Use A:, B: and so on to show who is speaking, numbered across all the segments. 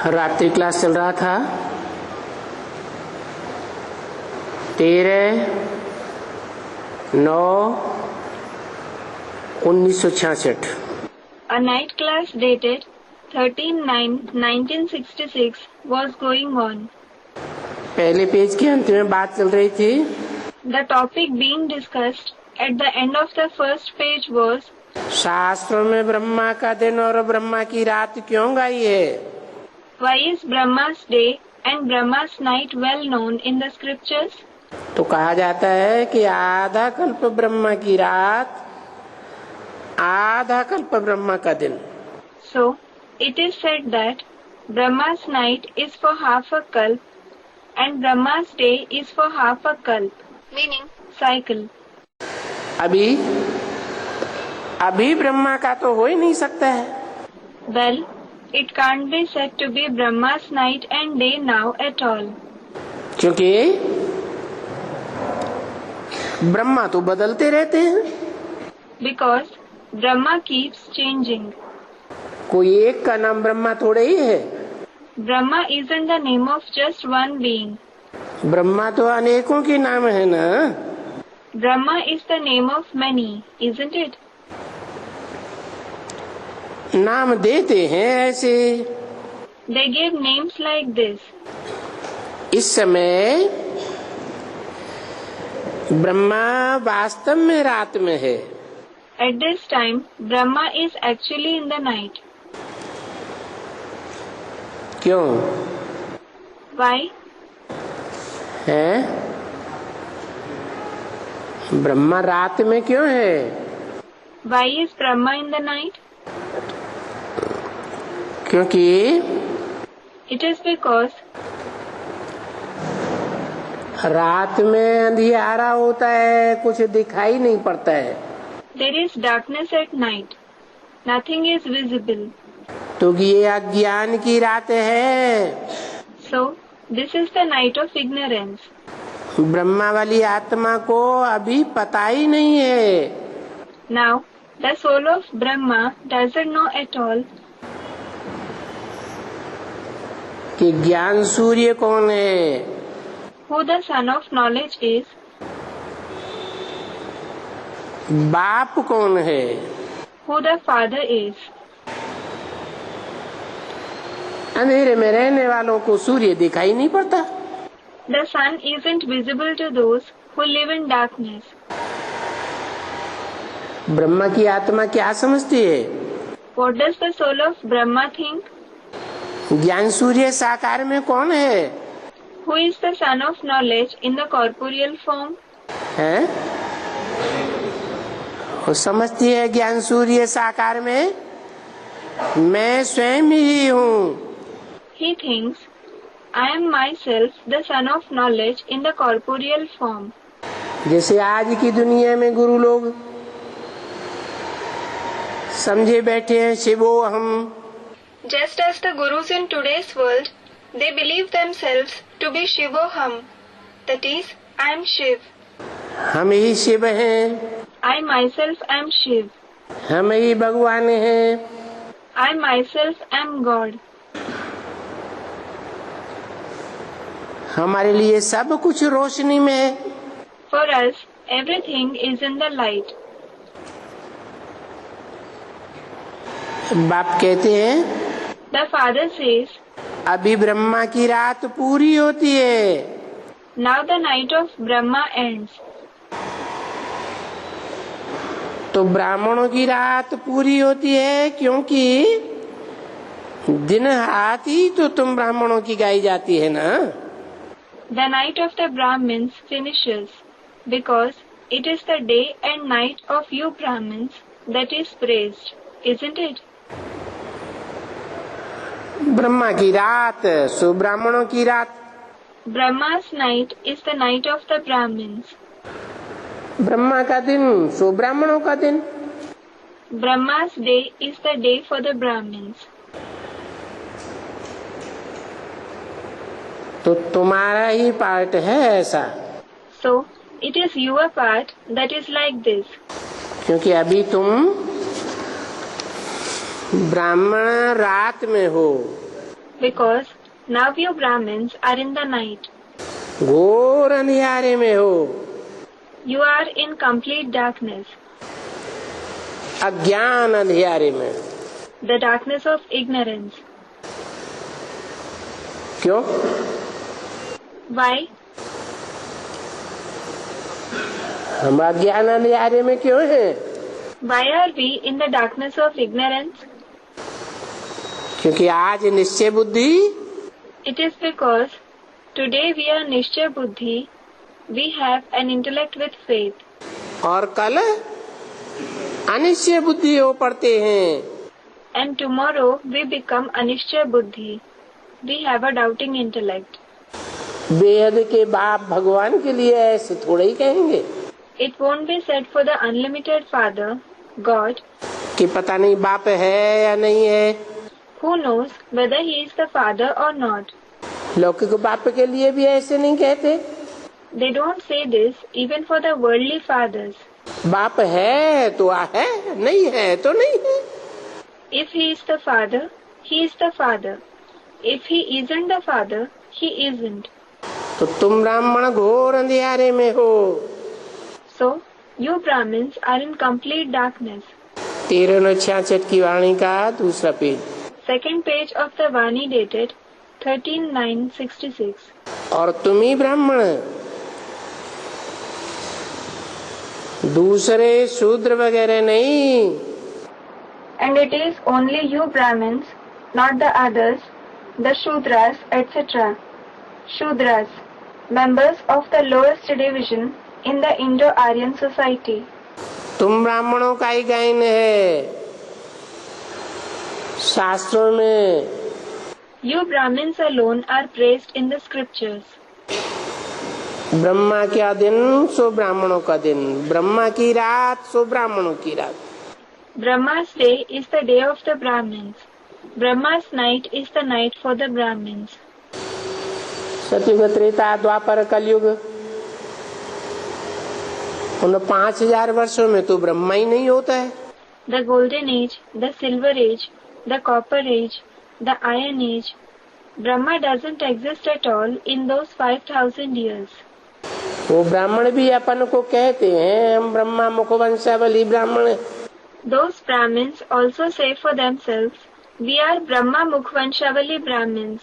A: रात्रि क्लास चल रहा था 13/9/1966।
B: A night class dated 13/9/1966 was going on.
A: पहले पेज के अंत में बात चल रही थी।
B: The topic being discussed at the end of the first page was
A: शास्त्रों में ब्रह्मा का दिन और ब्रह्मा की रात क्यों गाई है?
B: Why is Brahma's day and Brahma's night well known in the scriptures?
A: तो कहा जाता है कि आधा कल्प ब्रह्मा की रात, आधा कल्प ब्रह्मा का दिन।
B: So, it is said that Brahma's night is for half a kalp and Brahma's day is for half a kalp, meaning cycle.
A: अभी ब्रह्मा का तो हो ही नहीं सकता है।
B: Well, it can't be said to be Brahma's night and day now at all.
A: क्योंकि ब्रह्मा तो बदलते रहते हैं।
B: Because Brahma keeps changing.
A: कोई एक का नाम ब्रह्मा थोड़े ही है।
B: Brahma isn't the name of just one being.
A: Brahma तो अनेकों के नाम है ना।
B: Brahma is the name of many, isn't it?
A: नाम देते हैं ऐसे।
B: They give names like this.
A: इस समय ब्रह्मा वास्तव में रात में है।
B: At this time, Brahma is actually in the night.
A: क्यों?
B: Why?
A: है? ब्रह्मा रात में क्यों है?
B: Why is Brahma in the night?
A: क्योंकि
B: It is because
A: रात में अंधियारा होता है, कुछ दिखाई नहीं पड़ता है।
B: there is darkness at night. Nothing is visible.
A: तो ये अज्ञान की रात है।
B: So, this is the night of ignorance.
A: Brahma वाली आत्मा को अभी पता ही नहीं है।
B: Now, the soul of Brahma doesn't know at all
A: कि ज्ञान सूर्य कौन है,
B: who the son of knowledge is,
A: बाप कौन है,
B: who the father is.
A: अंधेरे में रहने वालों को सूर्य दिखाई नहीं पड़ता।
B: The sun isn't visible to those who live in darkness.
A: Brahma की आत्मा क्या समझती है?
B: What does the soul of Brahma think?
A: ज्ञान सूर्य साकार में कौन है?
B: Who is the son of knowledge in the corporeal form?
A: हैं? वो समझती है ज्ञान सूर्य साकार में मैं स्वयं ही हूँ।
B: He thinks, I am myself the son of knowledge in the corporeal form.
A: जैसे आज की दुनिया में गुरु लोग समझे बैठे हैं शिवोहम।
B: Just as the gurus in today's world, they believe themselves to be Shivoham, that is, I am Shiv.
A: हम ही शिव हैं,
B: I myself am Shiv.
A: हम ही भगवान हैं।
B: I myself am God.
A: हमारे लिए सब कुछ रोशनी में है।
B: For us, everything is in the light.
A: बाप कहते हैं
B: The father says,
A: अभी ब्रह्मा की रात पूरी होती है।
B: now the night of Brahma ends.
A: तो ब्राह्मणों की रात पूरी होती है क्योंकि दिन आती तो तुम ब्राह्मणों की गाई जाती है ना।
B: The night of the Brahmins finishes because it is the day and night of you Brahmins that is praised, isn't it?
A: Brahma की रात सो ब्राह्मणों की रात।
B: Brahma's night is the night of the Brahmins.
A: Brahma का दिन सो ब्राह्मणों का दिन।
B: Brahma's day is the day for the Brahmins.
A: तो तुम्हारा ही पार्ट है ऐसा।
B: So, it is your part that is like this.
A: क्योंकि अभी तुम ब्राह्मण रात में हो।
B: because now you Brahmins are in the night.
A: घोर अंधियारे में हो,
B: You are in complete darkness,
A: अज्ञान अंधियारे में।
B: the darkness of ignorance.
A: क्यों?
B: Why?
A: हम अज्ञान अंधियारे में क्यों हैं?
B: Why are we in the darkness of ignorance?
A: क्योंकि आज निश्चय बुद्धि,
B: It is because today we are Nishchay Buddhi, we have an intellect with faith,
A: और कल अनिश्चय बुद्धि हो पड़ते हैं।
B: and tomorrow we become Anishchay Buddhi, we have a doubting intellect.
A: बेहद के बाप भगवान के लिए ऐसे थोड़ा ही कहेंगे
B: It won't be said for the unlimited Father, God,
A: कि पता नहीं बाप है या नहीं है।
B: who knows whether he is the Father or not.
A: लौकिक बाप के लिए भी ऐसे नहीं कहते।
B: They don't say this even for the worldly fathers.
A: बाप है तो है, नहीं है तो नहीं है।
B: If he is the Father, he is the Father. If he isn't the Father, he isn't.
A: तो तुम ब्राह्मण घोर अंधियारे में हो।
B: So, you Brahmins are in complete darkness.
A: 1366 की वाणी का दूसरा page.
B: Second page of the Vani dated 13/9/66.
A: और तुम ही ब्राह्मण, दूसरे शूद्र वगैरह नहीं।
B: And it is only you Brahmins, not the others, the Shudras, etc. Shudras, members of the lowest division in the Indo-Aryan society.
A: तुम ब्राह्मणों का ही गायन है शास्त्रों में।
B: You Brahmins alone are praised in the scriptures.
A: Brahma का दिन सो ब्राह्मणों का दिन, ब्रह्मा की रात सो ब्राह्मणों की रात।
B: Brahma's day is the day of the Brahmins. Brahma's night is the night for the Brahmins.
A: सतयुग, त्रेता, द्वापर, कलयुग, उन 5000 वर्षों में तो ब्रह्मा ही नहीं होता है।
B: The Golden Age, the Silver Age, the Copper Age, the Iron Age. Brahma doesn't exist at all in those 5000 years.
A: वो ब्राह्मण भी अपन को कहते हैं हम ब्रह्मा मुखवंशावली ब्राह्मण।
B: Those Brahmins also say for themselves, we are Brahma Mukhvanshavali Brahmins.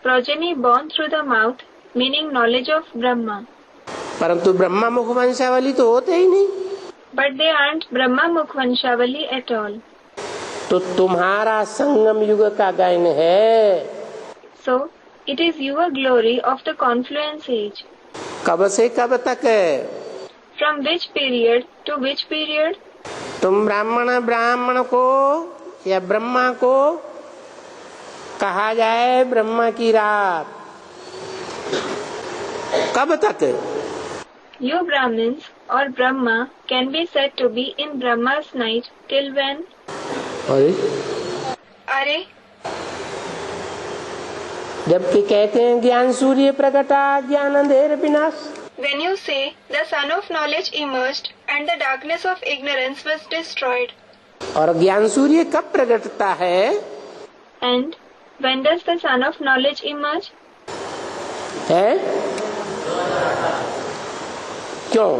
B: Progeny born through the mouth, meaning knowledge of Brahma.
A: परंतु ब्रह्मा मुखवंशावली तो होते ही नहीं।
B: But they aren't Brahma Mukhvanshavali at all.
A: तो तुम्हारा संगम युग का गायन है।
B: So, it is your glory of the confluence age.
A: कब से कब तक है?
B: From which period to which period?
A: तुम ब्राह्मण को या ब्रह्मा को कहा जाए ब्रह्मा की रात, कब तक?
B: You Brahmins or Brahma can be said to be in Brahma's night till when? अरे
A: जबकि कहते हैं ज्ञान सूर्य प्रकटा ज्ञान अंधेर विनाश।
B: When you say the sun of knowledge emerged and the darkness of ignorance was destroyed.
A: और ज्ञान सूर्य कब प्रकटता है?
B: And when does the sun of knowledge emerge?
A: है क्यों?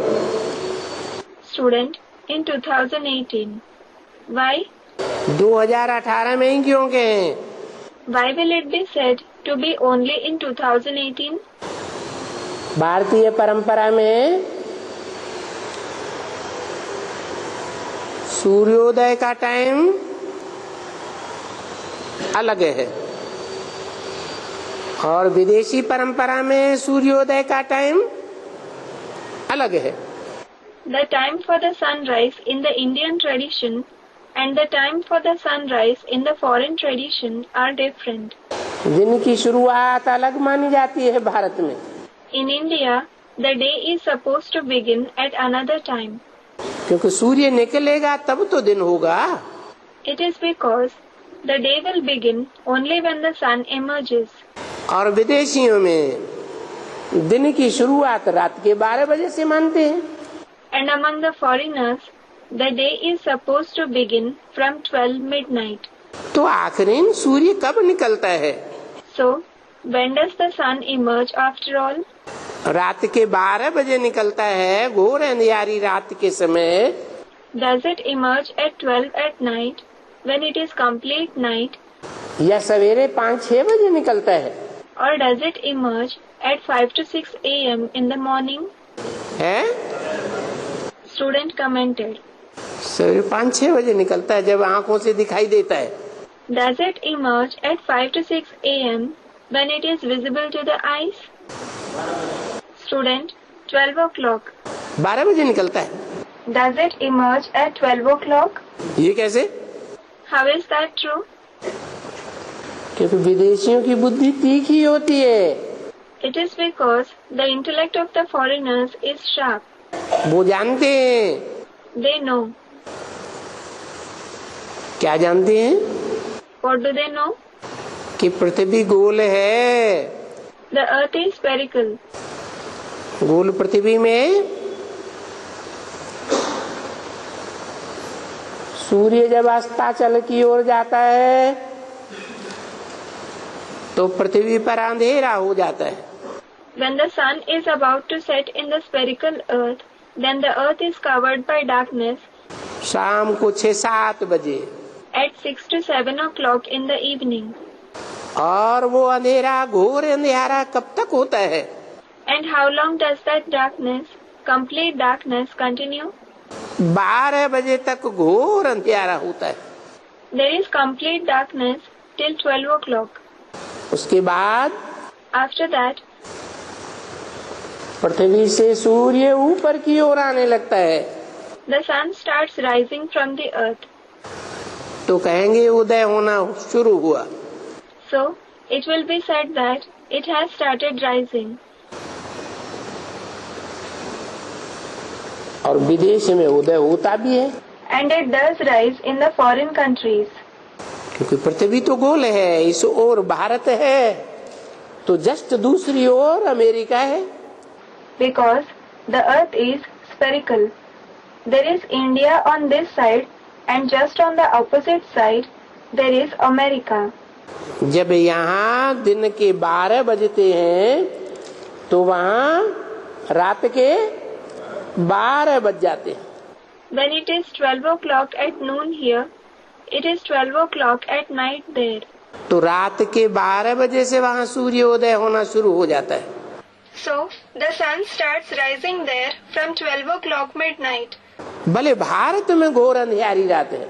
B: Student, in 2018. Why?
A: 2018 में ही क्यों कहें?
B: Why will it be said to be only in 2018?
A: भारतीय परंपरा में सूर्योदय का टाइम अलग है और विदेशी परंपरा में सूर्योदय का टाइम अलग है।
B: The time for the sunrise in the Indian tradition and the time for the sunrise in the foreign tradition are different.
A: दिन की शुरुआत अलग मानी जाती है भारत में।
B: In India, the day is supposed to begin at another time.
A: क्योंकि सूर्य निकलेगा तब तो दिन होगा।
B: It is because the day will begin only when the sun emerges.
A: और विदेशियों में दिन की शुरुआत रात के 12 बजे से मानते हैं।
B: And among the foreigners, the day is supposed to begin from 12 midnight.
A: तो आखिर सूर्य कब निकलता है?
B: So, when does the sun emerge after all?
A: रात के 12 बजे निकलता है, घोर अंधियारी रात के समय।
B: Does it emerge at 12 at night when it is complete night?
A: या सवेरे 5-6 बजे निकलता है?
B: Or does it emerge at 5 to 6 a.m. in the morning?
A: है?
B: Student commented.
A: सवेरे 5-6 बजे निकलता है, जब आंखों से दिखाई देता है।
B: Does it emerge at 5 to 6 a.m. when it is visible to the eyes? Student, 12 o'clock.
A: 12 बजे निकलता है।
B: Does it emerge at 12 o'clock?
A: ये कैसे?
B: How is that true?
A: क्योंकि विदेशियों की बुद्धि तीखी होती है।
B: It is because the intellect of the foreigners is sharp.
A: वो जानते हैं।
B: They know.
A: क्या जानते हैं?
B: What do they know?
A: कि पृथ्वी गोल है।
B: The earth is spherical.
A: गोल पृथ्वी में सूर्य जब अस्ताचल की ओर जाता है तो पृथ्वी पर अंधेरा हो जाता है।
B: When the sun is about to set in the spherical earth, then the earth is covered by darkness.
A: शाम को 6-7 बजे
B: At 6 to 7 o'clock in the evening.
A: और वो अंधेरा, घोर अंधेरा कब तक होता है?
B: And how long does that darkness, complete darkness, continue?
A: 12 बजे तक घोर अंधेरा होता है।
B: There is complete darkness till 12 o'clock.
A: उसके बाद
B: After that,
A: पृथ्वी से सूर्य ऊपर की ओर आने लगता है।
B: the sun starts rising from the earth.
A: तो कहेंगे उदय होना शुरू हुआ।
B: So, it will be said that it has started rising.
A: और विदेश में उदय होता भी है।
B: And it does rise in the foreign countries.
A: क्योंकि पृथ्वी तो गोल है, इस ओर भारत है, तो जस्ट दूसरी ओर अमेरिका है।
B: Because the earth is spherical. There is India on this side and just on the opposite side there is America.
A: जब यहाँ दिन के 12 बजते हैं तो वहाँ रात के 12 बज जाते हैं।
B: When it is 12 o'clock at noon here, it is 12 o'clock at night there.
A: तो रात के 12 बजे से वहाँ सूर्योदय होना शुरू हो जाता है।
B: So, the sun starts rising there from 12 o'clock midnight.
A: भले भारत में घोर अंधियारी रात है,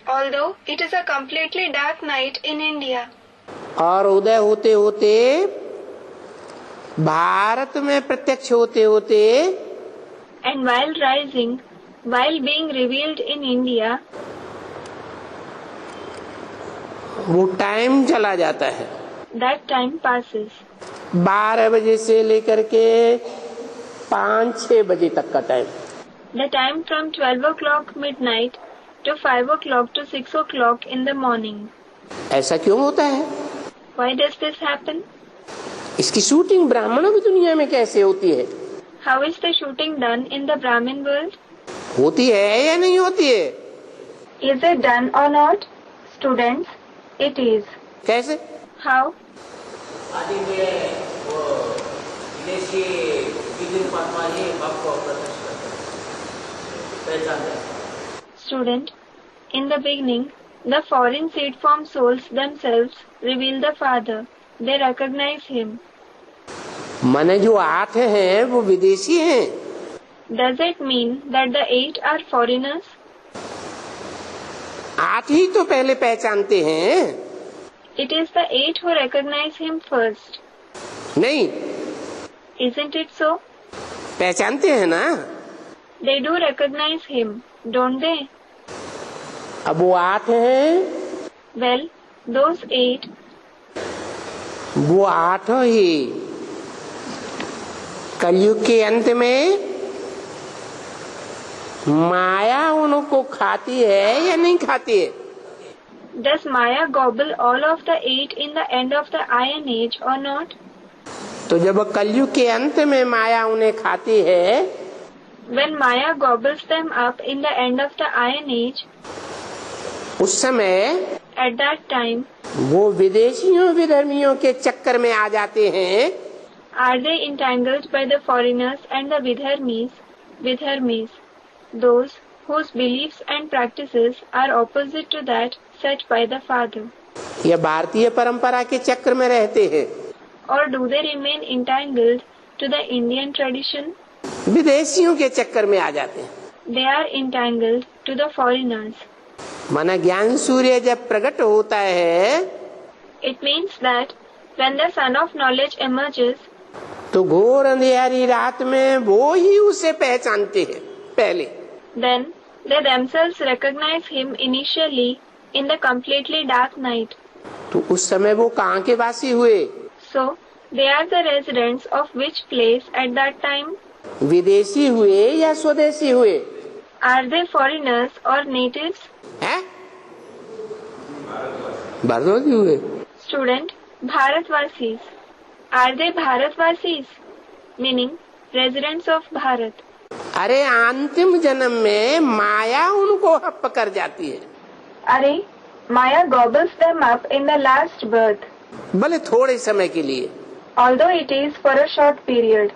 B: Although it is a completely dark night in India.
A: और उदय होते होते भारत में प्रत्यक्ष होते होते
B: And while rising, while being revealed in India,
A: वो टाइम चला जाता है।
B: that time passes.
A: 12 बजे से लेकर के 5-6 बजे तक का time.
B: The time from 12 o'clock midnight to 5 o'clock to 6 o'clock in the morning.
A: ऐसा क्यों होता है?
B: Why does this happen?
A: इसकी शूटिंग ब्राह्मणों की दुनिया में कैसे होती है?
B: How is the shooting done in the Brahmin world?
A: होती है या नहीं होती है?
B: Is it done or not? Students, it is.
A: कैसे?
B: How?
C: आदि में वो विदेशी विद्युत पत्नी बाप को प्रदर्शित करते हैं, पहचान है।
B: Student, in the beginning, the foreign seed form souls themselves reveal the Father. They recognize him.
A: माने जो 8 हैं वो विदेशी हैं।
B: Does it mean that the 8 are foreigners?
A: 8 ही तो पहले पहचानते हैं।
B: It is the 8 who recognize him first.
A: नहीं,
B: Isn't it so?
A: पहचानते हैं ना।
B: They do recognize him, don't they?
A: अब वो 8 हैं,
B: Well, those 8,
A: वो 8 ही कलयुग के अंत में माया उनको खाती है या नहीं खाती है?
B: does Maya gobble all of the 8 in the end of the Iron Age or not?
A: तो जब कलयुग के अंत में माया उन्हें खाती है,
B: When Maya gobbles them up in the end of the Iron Age,
A: उस समय
B: at that time,
A: वो विदेशियों विधर्मियों के चक्कर में आ जाते हैं,
B: are they entangled by the foreigners and the Vidharmis, those whose beliefs and practices are opposite to that set by the Father?
A: या भारतीय परंपरा के चक्कर में रहते हैं,
B: Or do they remain entangled to the Indian tradition?
A: विदेशियों के चक्कर में आ जाते हैं।
B: They are entangled to the foreigners.
A: माना ज्ञान सूर्य जब प्रकट होता है
B: It means that when the sun of knowledge emerges,
A: तो घोर अंधेरी रात में वो ही उसे पहचानते हैं पहले।
B: then they themselves recognize him initially in the completely dark night.
A: तो उस समय वो कहाँ के वासी हुए?
B: So, they are the residents of which place at that time?
A: विदेशी हुए या स्वदेशी हुए?
B: Are they foreigners or natives?
A: हैं? भारतवासी हुए।
B: Student, Bharatvasis. Are they Bharatvasis? Meaning, residents of Bharat.
A: अरे अंतिम जन्म में माया उनको हप कर जाती है।
B: Are, Maya gobbles them up in the last birth,
A: भले थोड़े समय के लिए।
B: although it is for a short period.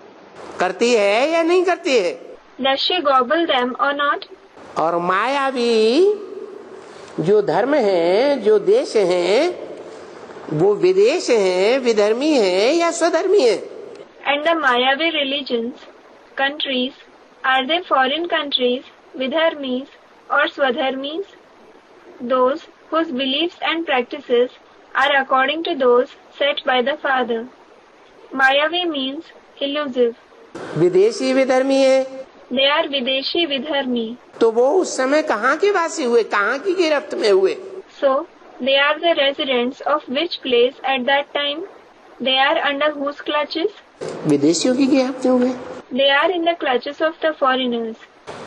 A: करती है या नहीं करती है?
B: Does she gobble them or not?
A: और माया भी जो धर्म है, जो देश है, वो विदेश है, विधर्मी है या स्वधर्मी है?
B: And the Mayavi religions, countries, are they foreign countries, Vidharmis or Swadharmis? Those whose beliefs and practices are according to those set by the Father. Mayavi means elusive.
A: विदेशी विधर्मी है
B: They are Videshi Vidharmi.
A: तो वो उस समय कहाँ के वासी हुए, कहाँ की गिरफ्त में हुए?
B: So, they are the residents of which place at that time? They are under whose clutches?
A: विदेशियों की गिरफ्त में हुए।
B: They are in the clutches of the foreigners.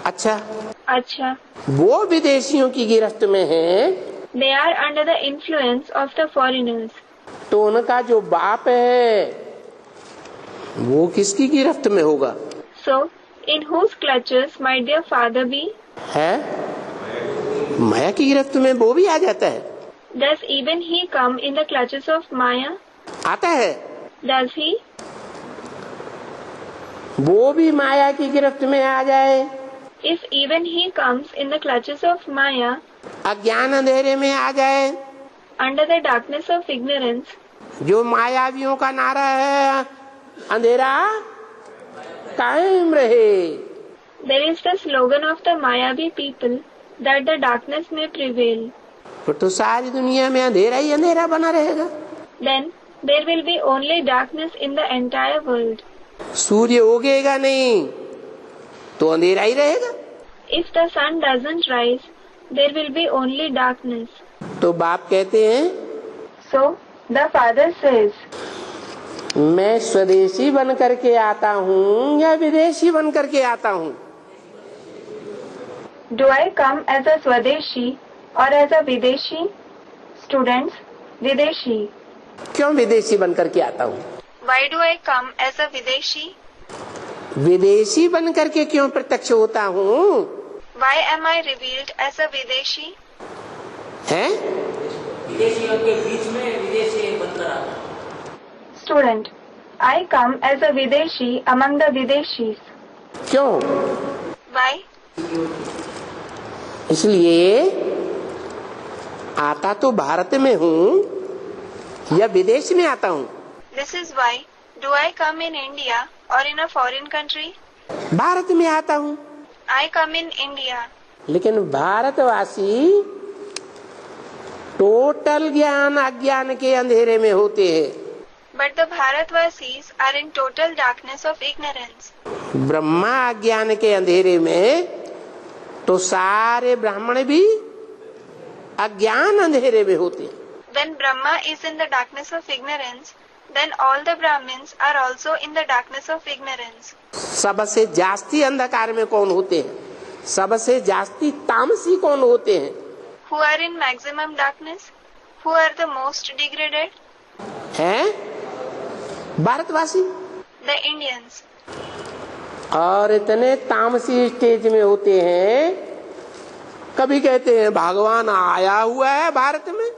A: अच्छा,
B: Acha.
A: वो विदेशियों की गिरफ्त में है
B: They are under the influence of the foreigners.
A: तो उनका जो बाप है वो किसकी गिरफ्त में होगा?
B: So, in whose clutches might their father be?
A: है माया की गिरफ्त में वो भी आ जाता है।
B: Does even he come in the clutches of Maya?
A: आता है,
B: Does he?
A: वो भी माया की गिरफ्त में आ जाए,
B: If even he comes in the clutches of Maya,
A: अज्ञान अंधेरे में आ जाए,
B: under the darkness of ignorance,
A: जो मायावियों का नारा है अंधेरा कायम रहे,
B: there is the slogan of the Mayavi people that the darkness may prevail.
A: तो सारी दुनिया में अंधेरा ही अंधेरा बना रहेगा।
B: Then there will be only darkness in the entire world.
A: सूर्य उगेगा नहीं तो अंधेरा ही रहेगा।
B: If the sun doesn't rise, there will be only darkness.
A: तो बाप कहते हैं
B: So, the father says,
A: मैं स्वदेशी बन करके आता हूँ या विदेशी बन करके आता हूँ?
B: do I come as a Swadeshi or as a Videshi? Students, Videshi.
A: क्यों विदेशी बन करके आता हूँ?
B: Why do I come as a Videshi?
A: विदेशी बन करके क्यों प्रत्यक्ष होता हूँ?
B: Why am I revealed as a Videshi?
A: हैं?
C: विदेशियों के बीच में विदेशी बनकर आता है।
B: Student, I come as a Videshi among the Videshis.
A: क्यों?
B: Why?
A: इसलिए आता तो भारत में हूँ या विदेश में आता हूँ?
B: This is why do I come in India or in a foreign country?
A: Bharat में आता हूँ,
B: I come in India.
A: लेकिन भारतवासी टोटल ज्ञान अज्ञान के अंधेरे में होते हैं।
B: But the Bharatvasis are in total darkness of ignorance.
A: Brahma अज्ञान के अंधेरे में तो सारे ब्राह्मण भी अज्ञान अंधेरे में होते हैं।
B: When Brahma is in the darkness of ignorance, then all the Brahmins are also in the darkness of ignorance.
A: सबसे जास्ती अंधकार में कौन होते हैं? सबसे जास्ती तामसी कौन होते हैं?
B: Who are in maximum darkness? Who are the most degraded?
A: हैं? भारतवासी।
B: The Indians.
A: और इतने तामसी स्टेज में होते हैं, कभी कहते हैं भगवान आया हुआ है भारत में,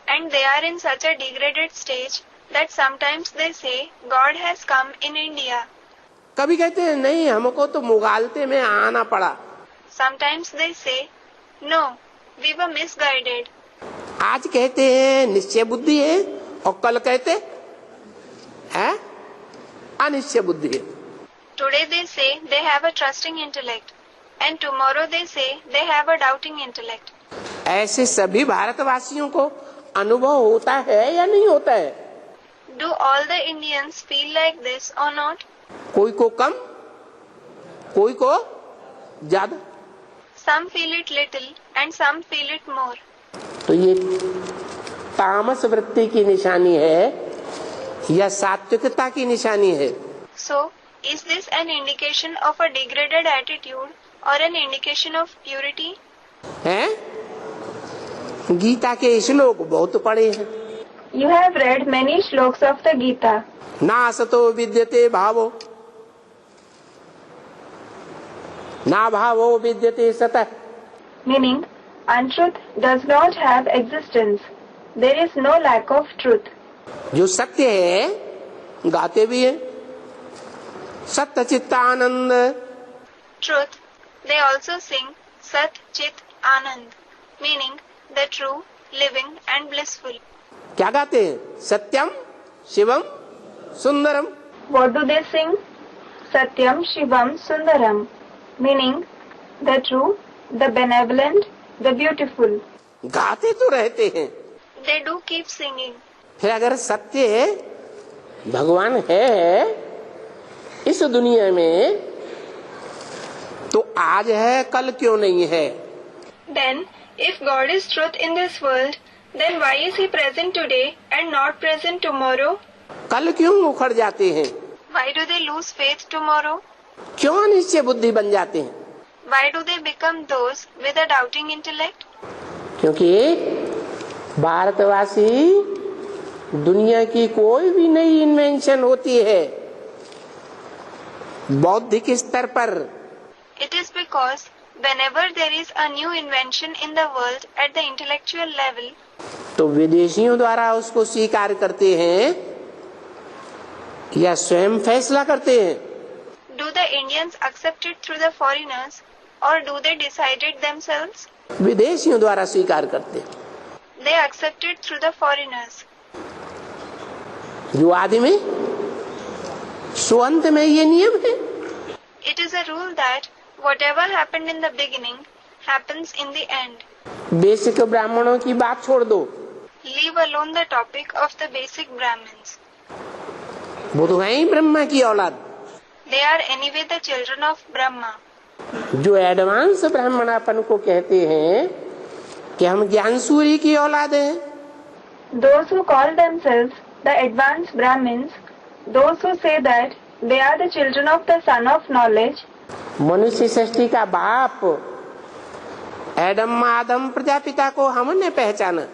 B: and they are in such a degraded stage that sometimes they say God has come in India.
A: कभी कहते हैं नहीं, हमको तो मुगालते में आना पड़ा।
B: Sometimes they say, no, we were misguided.
A: आज कहते हैं निश्चय बुद्धि है और कल कहते हैं अनिश्चय बुद्धि है।
B: Today they say they have a trusting intellect, and tomorrow they say they have a doubting intellect.
A: ऐसे सभी भारतवासियों को अनुभव होता है या नहीं होता है?
B: Do all the Indians feel like this or not?
A: कोई को कम, कोई को ज्यादा।
B: Some feel it little and some feel it more.
A: तो ये तामस वृत्ति की निशानी है या सात्विकता की निशानी है?
B: So, is this an indication of a degraded attitude or an indication of purity?
A: हैं? गीता के श्लोक बहुत पढ़े हैं।
B: You have read many shlokas of the Gita.
A: नासतो विद्यते भावो, ना भावो विद्यते सतः।
B: Meaning, untruth does not have existence. There is no lack of truth.
A: जो सत्य है गाते भी है, सत्य Chittanand.
B: Truth, they also sing Sat Chit Anand, meaning the true, living and blissful.
A: क्या गाते हैं? सत्यम Shivam Sundaram.
B: What do they sing? Satyam Shivam Sundaram, meaning the true, the benevolent, the beautiful.
A: गाते तो रहते हैं।
B: They do keep singing.
A: फिर अगर सत्य है, भगवान है इस दुनिया में, तो आज है कल क्यों नहीं है?
B: Then, if God is truth in this world, then why is He present today and not present tomorrow?
A: कल क्यों उखड़ जाते हैं?
B: Why do they lose faith tomorrow?
A: क्यों अनिश्चय बुद्धि बन जाते हैं?
B: Why do they become those with a doubting intellect?
A: क्योंकि भारतवासी दुनिया की कोई भी नई इन्वेंशन होती है बौद्धिक स्तर पर,
B: It is because whenever there is a new invention in the world at the intellectual level,
A: तो विदेशियों द्वारा उसको स्वीकार करते हैं या स्वयं फैसला करते हैं?
B: do the Indians accept it through the foreigners or do they decide it themselves?
A: विदेशियों द्वारा स्वीकार करते हैं।
B: They accept it through the foreigners.
A: जो आदि में सो अंत में ये नियम है।
B: It is a rule that whatever happened in the beginning happens in the end.
A: Basic ब्राह्मणों की बात छोड़ दो,
B: Leave alone the topic of the basic Brahmins.
A: वो तो है ही ब्रह्मा की औलाद।
B: They are anyway the children of Brahma.
A: जो एडवांस ब्राह्मणापन को कहते हैं कि हम ज्ञान सूर्य की औलाद हैं,
B: Those who call themselves the advanced Brahmins, those who say that they are the children of the son of knowledge,
A: मनुष्य सृष्टि का बाप एडम आदम प्रजापिता को हमने पहचाना।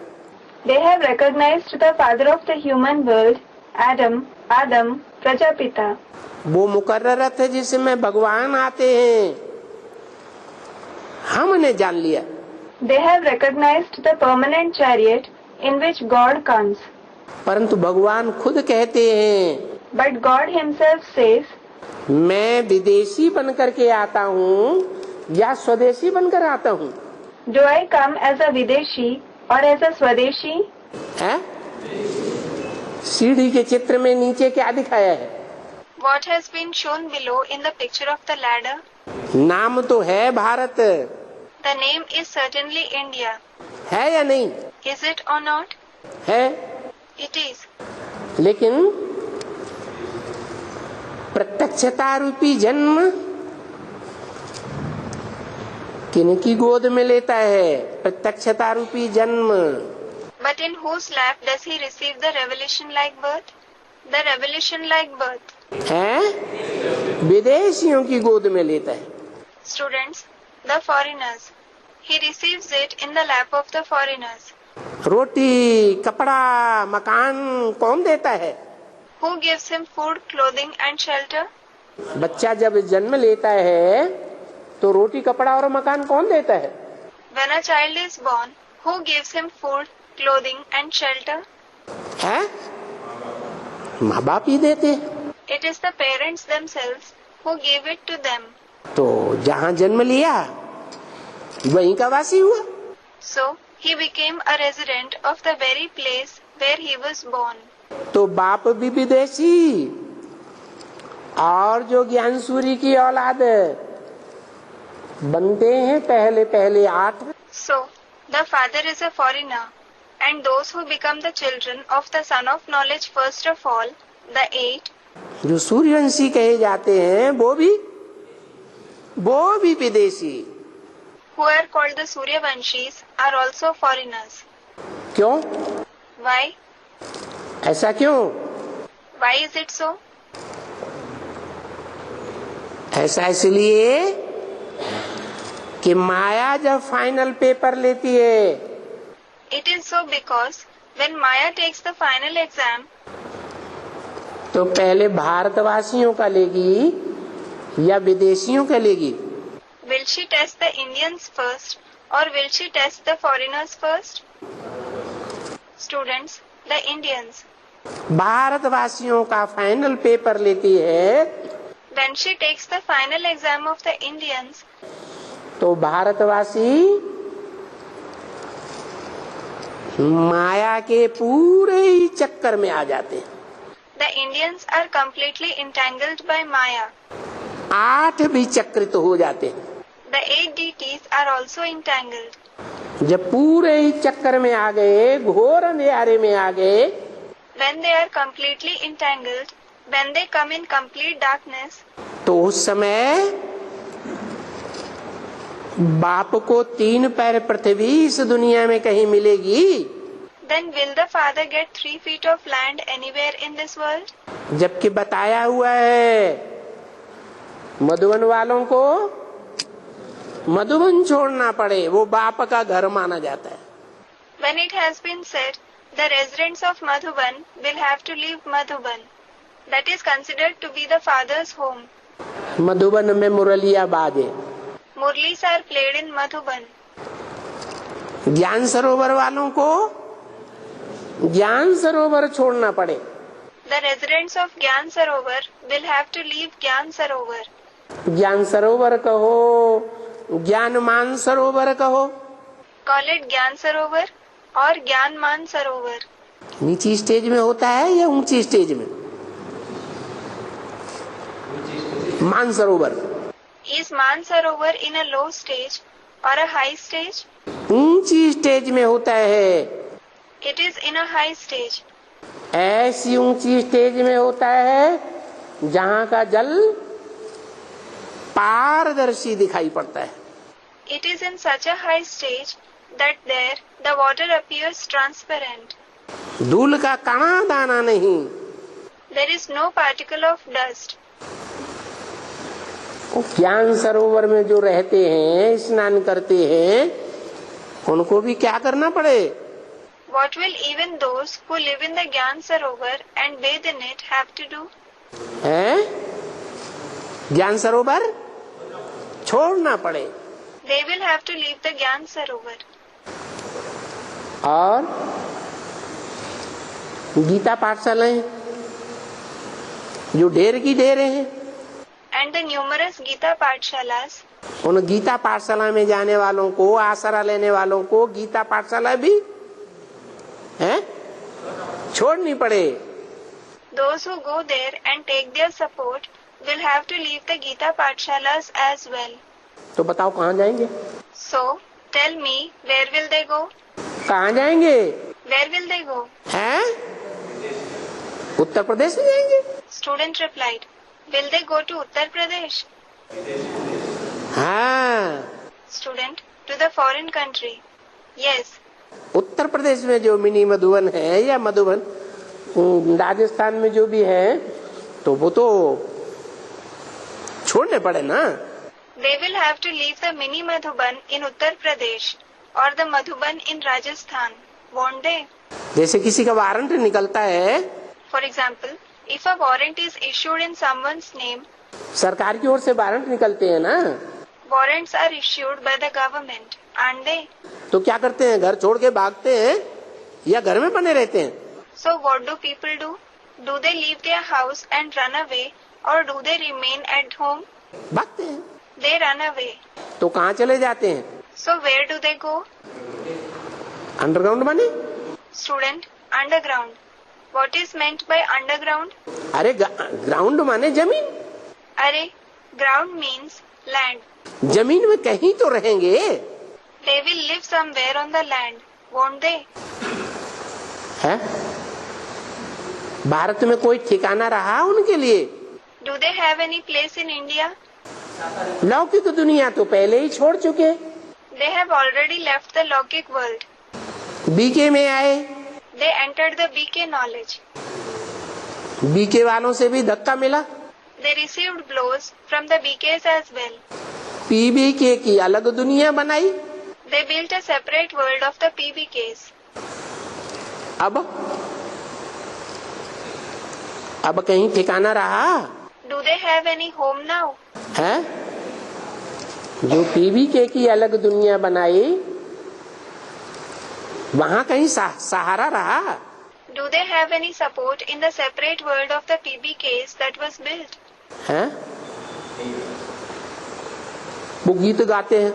B: they have recognized the father of the human world, Adam, Prajapita.
A: वो मुकर्रर रथ जिसमें भगवान आते हैं हमने जान लिया।
B: They have recognized the permanent chariot in which God comes.
A: परंतु भगवान खुद कहते हैं
B: But God himself says,
A: मैं विदेशी बनकर के आता हूँ या स्वदेशी बनकर आता हूँ?
B: do I come as a Videshi or as a Swadeshi?
A: है? सीढ़ी के चित्र में नीचे क्या दिखाया है?
B: What has been shown below in the picture of the ladder?
A: नाम तो है Bharat,
B: The name is certainly India.
A: है या नहीं?
B: Is it or not?
A: है,
B: It is.
A: लेकिन प्रत्यक्षता रूपी जन्म किनकी गोद में लेता है? प्रत्यक्षता रूपी जन्म
B: But in whose lap does he receive the revelation-like birth? The revelation-like birth.
A: है विदेशियों की गोद में लेता है।
B: Students, the foreigners. He receives it in the lap of the foreigners.
A: रोटी कपड़ा मकान कौन देता है?
B: Who gives him food, clothing and shelter?
A: बच्चा जब जन्म लेता है तो रोटी कपड़ा और मकान कौन देता है?
B: When a child is born, who gives him food, clothing and shelter?
A: है? माँ बाप ही देते हैं।
B: It is the parents themselves who gave it to them.
A: तो जहाँ जन्म लिया वहीं का वासी हुआ।
B: So he became a resident of the very place where he was born.
A: तो बाप भी विदेशी और जो ज्ञानसूरी की औलाद बनते हैं पहले पहले 8।
B: So the father is a foreigner, and those who become the children of the son of knowledge first of all, the 8,
A: जो सूर्यवंशी कहे जाते हैं वो भी विदेशी।
B: who are called the Suryavanshis, are also foreigners.
A: क्यों?
B: Why?
A: ऐसा क्यों?
B: Why is it so?
A: ऐसा इसलिए कि माया जब फाइनल पेपर लेती है
B: It is so because when Maya takes the final exam,
A: तो पहले भारतवासियों का लेगी या विदेशियों का लेगी?
B: will she test the Indians first or will she test the foreigners first? Students, the Indians.
A: भारतवासियों का फाइनल पेपर लेती है
B: When she takes the final exam of the Indians,
A: तो भारतवासी माया के पूरे ही चक्कर में आ जाते हैं।
B: the Indians are completely entangled by Maya.
A: 8 भी चक्रित हो जाते हैं।
B: The 8 deities are also entangled.
A: जब पूरे ही चक्कर में आ गए, घोर अंधेरे में आ गए,
B: When they are completely entangled, when they come in complete darkness,
A: तो उस समय बाप को 3 पैर पृथ्वी इस दुनिया में कहीं मिलेगी?
B: then will the father get 3 feet of land anywhere in this world?
A: जबकि बताया हुआ है मधुबन वालों को मधुबन छोड़ना पड़े, वो बाप का घर माना जाता है।
B: When it has been said, the residents of Madhuban will have to leave Madhuban. That is considered to be the father's home.
A: Madhuban में मुरलिया बाजे।
B: Murlis are played in Madhuban.
A: ज्ञान सरोवर वालों को ज्ञान सरोवर छोड़ना पड़े।
B: The residents of Gyan Sarovar will have to leave Gyan Sarovar.
A: ज्ञान सरोवर कहो, ज्ञान मान सरोवर कहो,
B: Call it Gyan Sarovar or Gyan Man Sarovar.
A: नीची स्टेज में होता है या ऊंची स्टेज में? मान सरोवर
B: Is Man Sarovar in a low stage or a high stage?
A: ऊंची स्टेज में होता है।
B: It is in a high stage.
A: ऐसी ऊंची स्टेज में होता है जहाँ का जल पारदर्शी दिखाई पड़ता है।
B: It is in such a high stage that there the water appears transparent.
A: धूल का कणा दाना नहीं।
B: There is no particle of dust.
A: ज्ञान सरोवर में जो रहते हैं, स्नान करते हैं, उनको भी क्या करना पड़े?
B: What will even those who live in the Gyan Sarovar and bathe in it have to do?
A: हैं? ज्ञान सरोवर छोड़ना पड़े।
B: They will have to leave the Gyan Sarovar.
A: और गीता पाठशालाएं जो ढेर की ढेर हैं,
B: And the numerous Gita Pathshalas,
A: उन गीता पाठशाला में जाने वालों को, आसरा लेने वालों को गीता पाठशाला भी हैं छोड़नी पड़े।
B: those who go there and take their support will have to leave the Gita Pathshalas as well.
A: तो बताओ कहाँ जाएंगे?
B: So, tell me, where will they go?
A: कहाँ जाएंगे?
B: Where will they go?
A: हैं? उत्तर प्रदेश में जाएंगे?
B: Student replied, will they go to Uttar Pradesh?
A: हाँ,
B: Student, to the foreign country. Yes,
A: Uttar Pradesh में जो मिनी मधुबन है या मधुबन राजस्थान में जो भी है, तो वो तो छोड़ने पड़े ना।
B: they will have to leave the mini Madhuban in Uttar Pradesh or the Madhuban in Rajasthan, won't they?
A: जैसे किसी का वारंट निकलता है,
B: For example, if a warrant is issued in someone's name,
A: सरकार की ओर से वारंट निकलते हैं ना,
B: warrants are issued by the government, aren't they?
A: तो क्या करते हैं? घर छोड़ के भागते हैं या घर में बने रहते हैं?
B: So what do people do? Do they leave their house and run away, or do they remain at home?
A: भागते हैं।
B: They run away.
A: तो कहाँ चले जाते हैं?
B: So where do they go?
A: Underground बने?
B: Student, underground. What is meant by underground?
A: अरे ground माने जमीन।
B: अरे, ground means land.
A: जमीन में कहीं तो रहेंगे।
B: They will live somewhere on the land, won't they?
A: है? भारत में कोई ठिकाना रहा उनके लिए?
B: Do they have any place in India?
A: लौकिक दुनिया तो पहले ही छोड़ चुके।
B: They have already left the Lokic world.
A: BK में आए।
B: They entered the BK knowledge.
A: BK वालों से भी धक्का मिला।
B: They received blows from the BKs as well.
A: पीबीके की अलग दुनिया बनाई।
B: They built a separate world of the PBKs.
A: अब कहीं ठिकाना रहा?
B: Do they have any home now?
A: है? जो पीबीके की अलग दुनिया बनाई, वहाँ कहीं सहारा रहा?
B: Do they have any support in the separate world of the PBKs that was built?
A: है? वो गीत गाते हैं,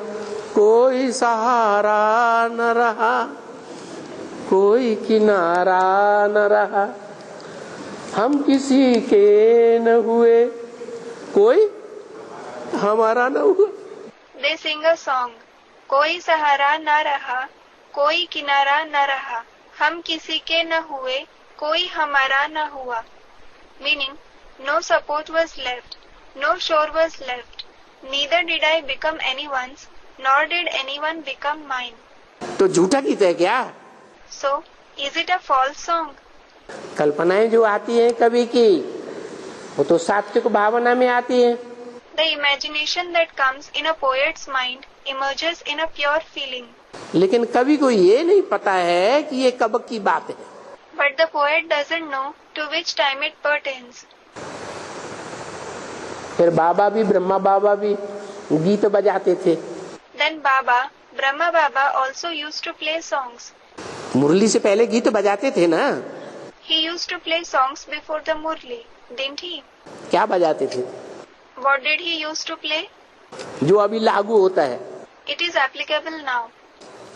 A: कोई सहारा न रहा, कोई किनारा न रहा, हम किसी के न हुए, कोई हमारा न हुआ।
B: They sing a song. कोई सहारा न रहा, कोई किनारा न रहा, हम किसी के न हुए, कोई हमारा न हुआ. Meaning, no support was left, no shore was left. Neither did I become anyone's, nor did anyone become mine.
A: तो झूठा गीत है क्या?
B: So, is it a false song?
A: कल्पनाएं जो आती हैं कवि की, वो तो सात्विक भावना में आती है।
B: The imagination that comes in a poet's mind emerges in a pure feeling.
A: लेकिन कवि को ये नहीं पता है कि ये कब की बात है।
B: But the poet doesn't know to which time it pertains.
A: फिर बाबा भी, ब्रह्मा बाबा भी गीत बजाते थे।
B: Then Baba, Brahma Baba also used to play songs.
A: मुरली से पहले गीत बजाते थे ना?
B: He used to play songs before the Murli, didn't he?
A: क्या बजाते थे?
B: What did he used to play?
A: जो अभी लागू होता है
B: It is applicable now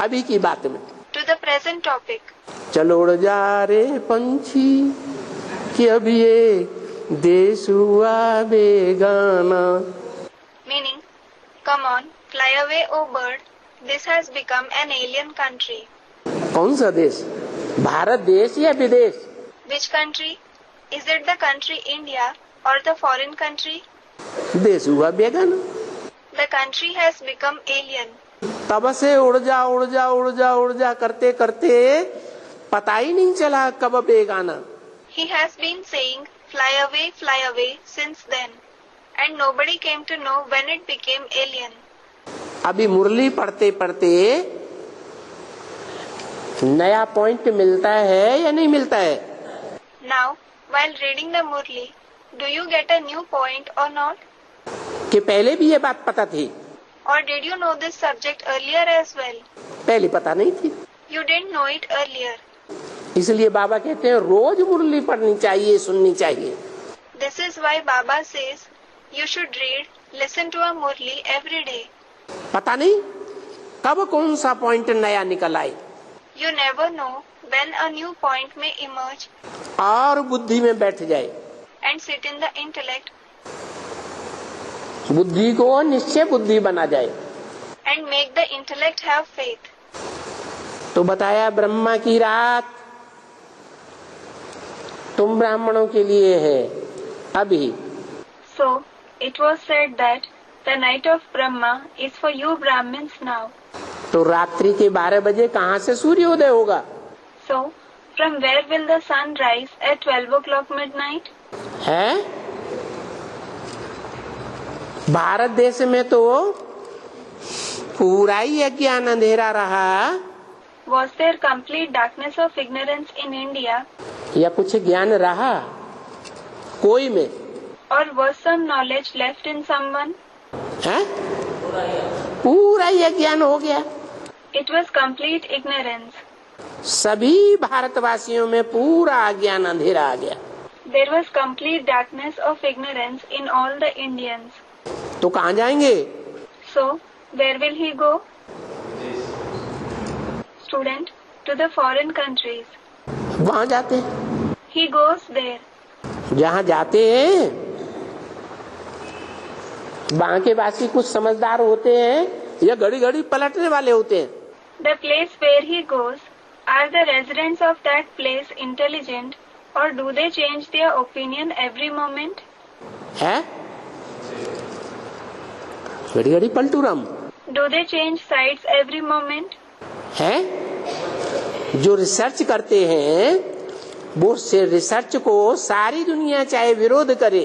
A: अभी की बात में।
B: to the present topic.
A: चलो उड़ जा रे पंछी कि अब ये देश हुआ बेगाना।
B: Meaning, come on, fly away, O bird. This has become an alien country.
A: कौन सा देश? भारत देश या विदेश?
B: Which country? Is it the country India or the foreign country?
A: देश हुआ बेगाना।
B: The country has become alien.
A: तब से उड़ जा उड़ जा उड़ जा उड़ जा करते करते पता ही नहीं चला कब बेगाना।
B: He has been saying fly away since then, and nobody came to know when it became alien.
A: अभी मुरली पढ़ते पढ़ते नया पॉइंट मिलता है या नहीं मिलता है?
B: Now, while reading the Murli, do you get a new point or not?
A: कि पहले भी ये बात पता थी?
B: Or did you know this subject earlier as well?
A: पहले पता नहीं थी।
B: You didn't know it earlier.
A: इसलिए बाबा कहते हैं रोज मुरली पढ़नी चाहिए, सुननी चाहिए।
B: This is why Baba says you should read, listen to a Murli every day.
A: पता नहीं कब कौन सा पॉइंट नया निकल आए।
B: You never know when a new point may emerge
A: और बुद्धि में बैठ जाए।
B: and sit in the intellect
A: बुद्धि को निश्चय बुद्धि बना जाए।
B: and make the intellect have faith.
A: तो बताया ब्रह्मा की रात तुम ब्राह्मणों के लिए है अभी।
B: So, it was said that the night of Brahma is for you Brahmins now.
A: तो रात्रि के 12 बजे कहाँ से सूर्योदय होगा?
B: So, from where will the sun rise at 12 o'clock midnight?
A: है भारत देश में तो पूरा ही अज्ञान अंधेरा रहा।
B: Was there complete darkness of ignorance in India?
A: या कुछ ज्ञान रहा कोई में?
B: Or was some knowledge left in someone?
A: है पूरा ही अज्ञान हो गया।
B: It was complete ignorance.
A: सभी भारतवासियों में पूरा अज्ञान अंधेरा आ गया।
B: There was complete darkness of ignorance in all the Indians.
A: तो कहाँ जाएंगे?
B: So, where will he go? Student, to the foreign countries.
A: वहाँ जाते हैं।
B: He goes there.
A: जहाँ जाते हैं वहाँ के वासी कुछ समझदार होते हैं या घड़ी घड़ी पलटने वाले होते हैं?
B: The place where he goes, are the residents of that place intelligent, or do they change their opinion every moment?
A: है घड़ी घड़ी Paltu Ram
B: Do they change sides every moment?
A: है। जो रिसर्च करते हैं वो से रिसर्च को सारी दुनिया चाहे विरोध करे,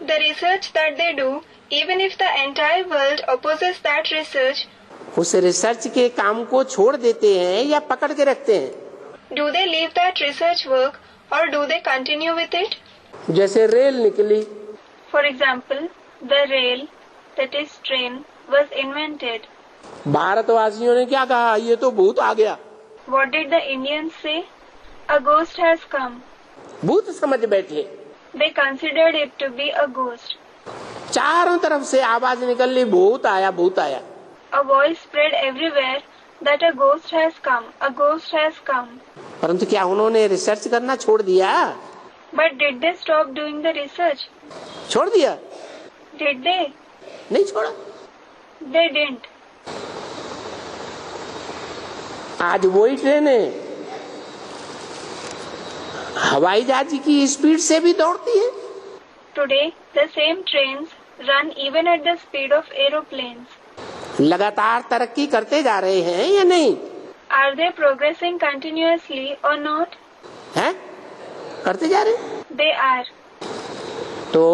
B: The research that they do, even if the entire world opposes that research,
A: उस रिसर्च के काम को छोड़ देते हैं या पकड़ के रखते हैं?
B: do they leave that research work or do they continue with it?
A: जैसे रेल निकली,
B: For example, the rail, that is train, was invented.
A: भारतवासियों ने क्या कहा? ये तो भूत आ गया।
B: What did the Indians say? A ghost has come.
A: भूत समझ बैठे।
B: They considered it to be a ghost.
A: चारों तरफ से आवाज निकल ली, भूत आया, भूत आया।
B: A voice spread everywhere that a ghost has come, a ghost has come.
A: परंतु क्या उन्होंने रिसर्च करना छोड़ दिया?
B: But did they stop doing the research?
A: छोड़ दिया?
B: Did they?
A: नहीं छोड़ा।
B: They didn't.
A: आज वही ट्रेन है हवाई जहाज की स्पीड से भी दौड़ती है।
B: Today, the same trains run even at the speed of aeroplanes.
A: लगातार तरक्की करते जा रहे हैं या नहीं?
B: Are they progressing continuously or not?
A: हैं? करते जा रहे?
B: They are.
A: तो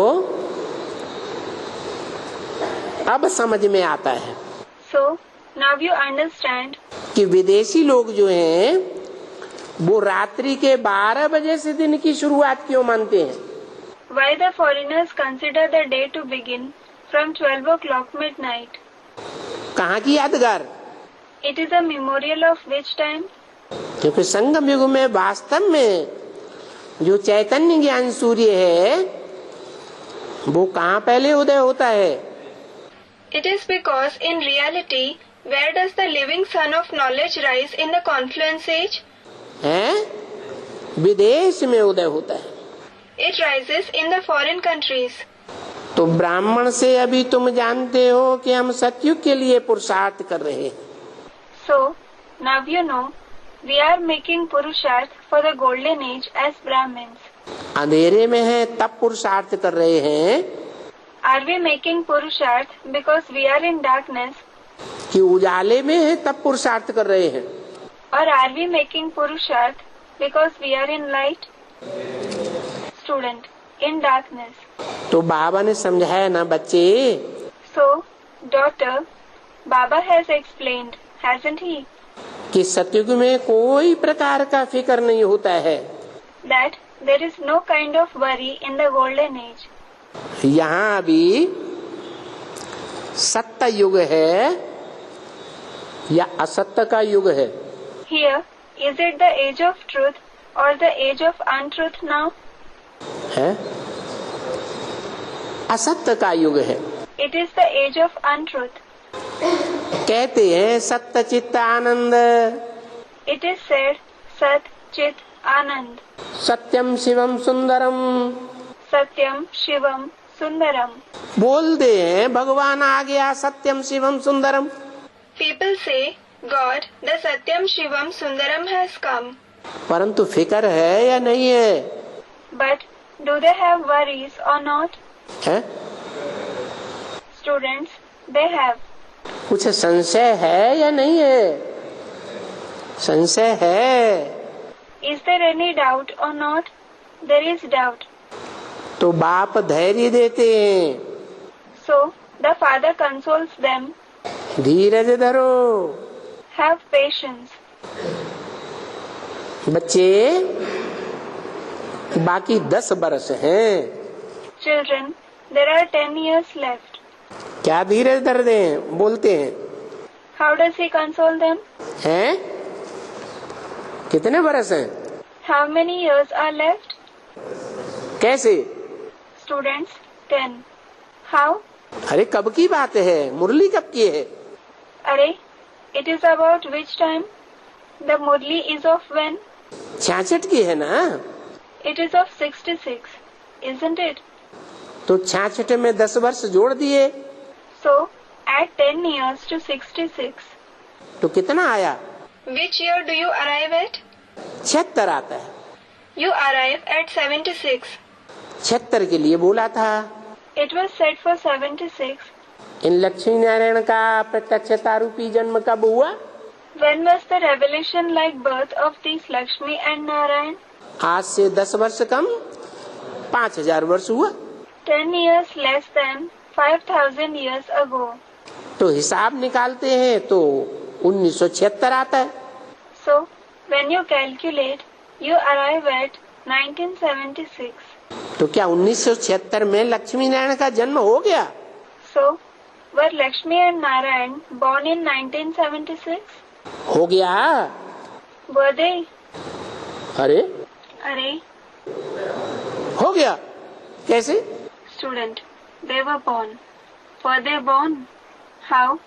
A: अब समझ में आता है
B: So, now you understand
A: कि विदेशी लोग जो हैं वो रात्रि के 12 बजे से दिन की शुरुआत क्यों मानते हैं?
B: why the foreigners consider the day to begin from 12 o'clock midnight.
A: कहाँ की यादगार?
B: It is a memorial of which time?
A: क्योंकि संगम युग में वास्तव में जो चैतन्य ज्ञान सूर्य है वो कहाँ पहले उदय होता है?
B: It is because in reality, where does the living sun of knowledge rise in the confluence age?
A: हैं? विदेश में उदय होता है।
B: It rises in the foreign countries.
A: तो ब्राह्मण से अभी तुम जानते हो कि हम सतयुग के लिए पुरुषार्थ कर रहे हैं।
B: So, now you know, we are making Purusharth for the golden age as Brahmins.
A: अंधेरे में है तब पुरुषार्थ कर रहे हैं
B: Are we making Purusharth because we are in darkness,
A: कि उजाले में है तब पुरुषार्थ कर रहे हैं?
B: or are we making Purusharth because we are in light? Student, in darkness.
A: तो बाबा ने समझाया ना बच्चे।
B: So, daughter, Baba has explained, hasn't he,
A: कि सतयुग में कोई प्रकार का फिक्र नहीं होता है।
B: that there is no kind of worry in the golden age.
A: यहाँ अभी सत्य युग है या असत्य का युग है?
B: Here, is it the age of truth or the age of untruth now?
A: है असत्य का युग है।
B: It is the age of untruth.
A: कहते हैं सत्य चित्त आनंद,
B: It is said, Sat, Chit, Anand,
A: Satyam Shivam Sundaram.
B: Satyam, Shivam, Sundaram.
A: बोलते हैं भगवान आ गया सत्यम Shivam Sundaram.
B: People say, God, the Satyam, Shivam, Sundaram has come.
A: परंतु फिक्र है या नहीं है?
B: But do they have worries or not?
A: है?
B: Students, they have.
A: कुछ संशय है या नहीं है? संशय है।
B: Is there any doubt or not? There is doubt.
A: तो बाप धैर्य देते हैं,
B: So, the Father consoles them.
A: धीरज धरो।
B: Have patience.
A: बच्चे बाकी 10 बरस हैं।
B: Children, there are 10 years left.
A: क्या धीरज धर दें? बोलते हैं
B: How does he console them?
A: हैं? कितने बरस हैं?
B: How many years are left?
A: कैसे?
B: Students, 10. How?
A: अरे कब की बात है? मुरली कब की है?
B: Array, it is about which time? The Murli is of when?
A: 66 की है ना?
B: It is of 66, isn't it?
A: तो 66 में 10 वर्ष जोड़ दिए
B: So, add 10 years to 66.
A: तो कितना आया?
B: Which year do you arrive at?
A: 76 आता है।
B: You arrive at 76.
A: 76 के लिए बोला था।
B: It was said for 76.
A: इन लक्ष्मी नारायण का प्रत्यक्षता रूपी जन्म कब हुआ?
B: When was the revelation like birth of these Lakshmi and Narayan?
A: आज से 10 वर्ष कम 5000 वर्ष हुआ।
B: 10 years less than 5000 years ago.
A: तो हिसाब निकालते हैं तो 1976 आता है।
B: So, when you calculate, you arrive at 1976.
A: तो क्या 1976 में लक्ष्मी नारायण का जन्म हो गया?
B: So, were Lakshmi and Narayan born in 1976?
A: हो गया।
B: Were they?
A: अरे
B: Array,
A: हो गया कैसे?
B: student, they were born. Were they born? How?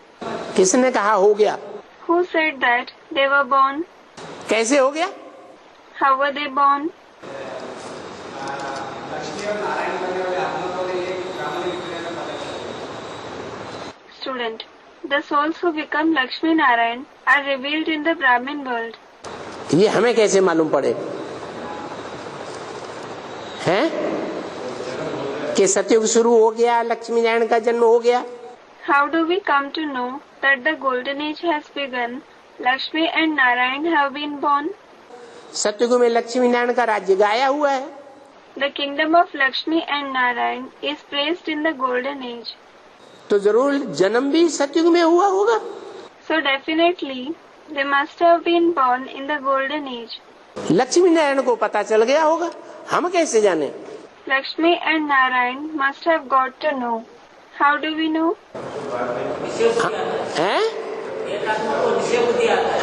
A: किसने कहा हो गया?
B: Who said that they were born?
A: कैसे हो गया?
B: How were they born? Student, the souls who become Lakshmi Narayan are revealed in the Brahmin world.
A: ये हमें कैसे मालूम पड़े हैं कि सतयुग शुरू हो गया, लक्ष्मी नारायण का जन्म हो गया?
B: How do we come to know that the golden age has begun? Lakshmi and Narayan have been born.
A: सतयुग में लक्ष्मी नारायण का राज्य गाया हुआ है।
B: The kingdom of Lakshmi and Narayan is praised in the golden age.
A: तो जरूर जन्म भी सतयुग में हुआ होगा।
B: So definitely, they must have been born in the golden age.
A: Lakshmi Narayan को पता चल गया होगा, हम कैसे जाने?
B: Lakshmi and Narayan must have got to know. How do we know?
A: हैं?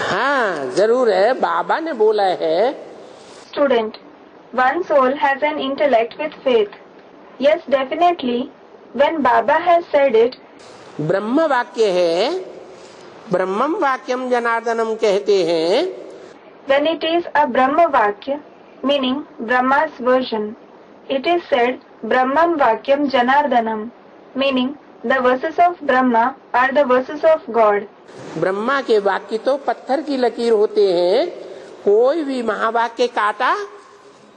A: हाँ जरूर है, बाबा ने बोला है।
B: Student, one soul has an intellect with faith. Yes, definitely. When Baba has said it,
A: ब्रह्म वाक्य है, ब्रह्मम वाक्यम जनार्दनम कहते हैं।
B: when it is a Brahma Vakya, meaning Brahma's version, it is said Brahmam Vakyam Janardanam, meaning the verses of Brahma are the verses of God.
A: Brahma के वाक्य तो पत्थर की लकीर होते हैं, कोई भी महावाक्य काटा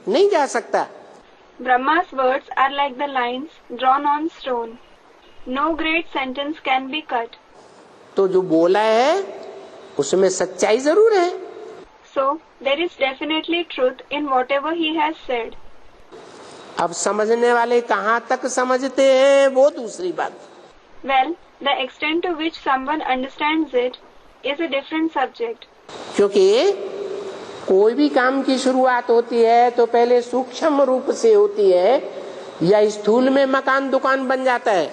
A: नहीं जा सकता।
B: Brahma's words are like the lines drawn on stone. No great sentence can be cut.
A: तो जो बोला है उसमें सच्चाई जरूर है।
B: So, there is definitely truth in whatever he has said.
A: अब समझने वाले कहाँ तक समझते हैं वो दूसरी बात।
B: Well, the extent to which someone understands it is a different subject.
A: क्योंकि कोई भी काम की शुरुआत होती है तो पहले सूक्ष्म रूप से होती है या स्थूल में मकान दुकान बन जाता है?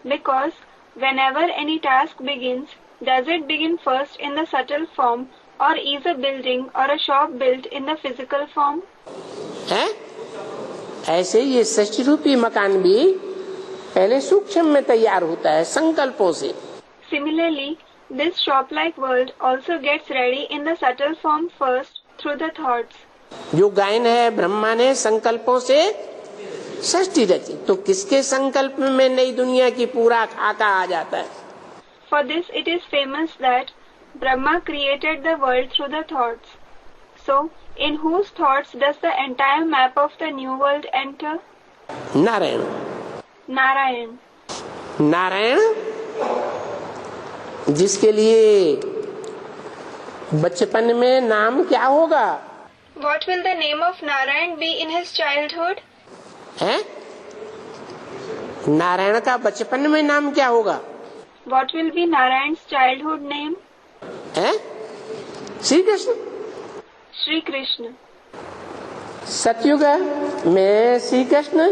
B: Because whenever any task begins, does it begin first in the subtle form or is a building or a shop built in the physical form?
A: है? ऐसे ये सृष्टि रूपी मकान भी पहले सूक्ष्म में तैयार होता है संकल्पों से।
B: Similarly, this shop-like world also gets ready in the subtle form first through the thoughts.
A: जो गायन है ब्रह्मा ने संकल्पों से सृष्टि रची, तो किसके संकल्प में नई दुनिया की पूरा खाका आ जाता है?
B: For this it is famous that Brahma created the world through the thoughts. So, in whose thoughts does the entire map of the new world enter?
A: Narayan.
B: Narayan.
A: Narayan जिसके लिए बचपन में नाम क्या होगा?
B: What will the name of Narayan be in his childhood?
A: है? नारायण का बचपन में नाम क्या होगा?
B: What will be Narayan's childhood name?
A: है? श्री कृष्ण।
B: Shri Krishna.
A: सतयुग में श्री कृष्ण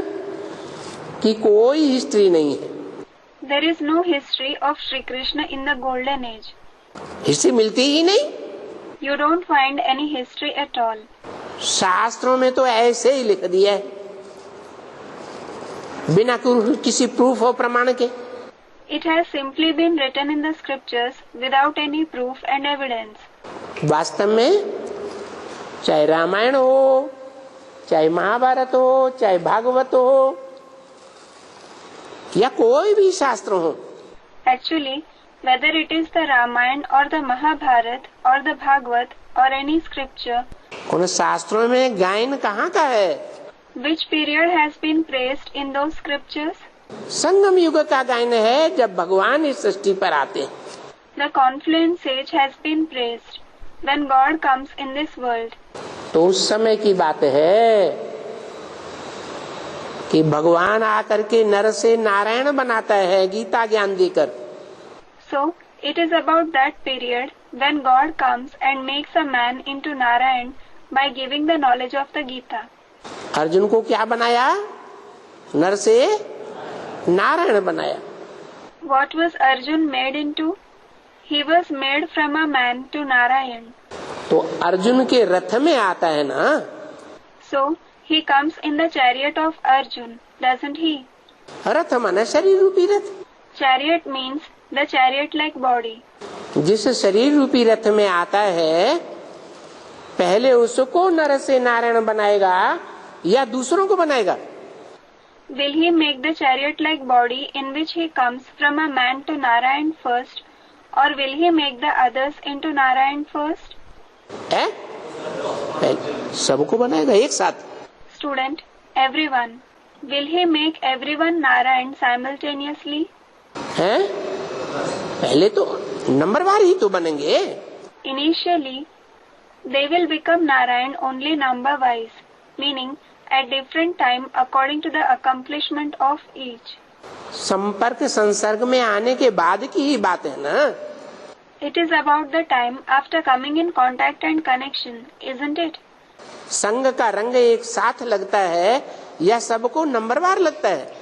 A: की कोई हिस्ट्री नहीं है।
B: There is no history of Shri Krishna in the golden age.
A: History मिलती ही नहीं।
B: You don't find any history at all.
A: शास्त्रों में तो ऐसे ही लिख दिया है, बिना किसी प्रूफ और प्रमाण के।
B: It has simply been written in the scriptures without any proof and evidence.
A: वास्तव में चाहे रामायण हो, चाहे महाभारत हो, चाहे भागवत हो, या कोई भी शास्त्र हो,
B: Actually, whether it is the Ramayana or the Mahabharata or the Bhagavad or any scripture,
A: उन शास्त्रों में गायन कहाँ का है?
B: which period has been praised in those scriptures?
A: संगम युग का गायन है, जब भगवान इस सृष्टि पर आते हैं।
B: The confluence age has been praised when God comes in this world.
A: तो उस समय की बात है कि भगवान आकर के नर से नारायण बनाता है गीता ज्ञान देकर।
B: So, it is about that period when God comes and makes a man into Narayan by giving the knowledge of the Gita.
A: Arjun को क्या बनाया? नर से नारायण बनाया।
B: What was Arjun made into? He was made from a man to Narayan.
A: तो अर्जुन के रथ में आता है ना?
B: So, he comes in the chariot of Arjun, doesn't he?
A: रथ माना शरीर रूपी रथ।
B: Chariot means the chariot-like body.
A: जिस शरीर रूपी रथ में आता है, पहले उसको नर से नारायण बनाएगा या दूसरों को बनाएगा?
B: Will he make the chariot-like body in which he comes from a man to Narayan first, or will he make the others into Narayan first?
A: है? सबको बनाएगा एक साथ।
B: Student, everyone. Will he make everyone Narayan simultaneously?
A: है? पहले तो नंबरवार ही तो बनेंगे।
B: Initially, they will become Narayan only number-wise, meaning at different time according to the accomplishment of each.
A: संपर्क संसर्ग में आने के बाद की ही बात है ना?
B: It is about the time after coming in contact and connection, isn't it?
A: संग का रंग एक साथ लगता है या सबको नंबरवार लगता है?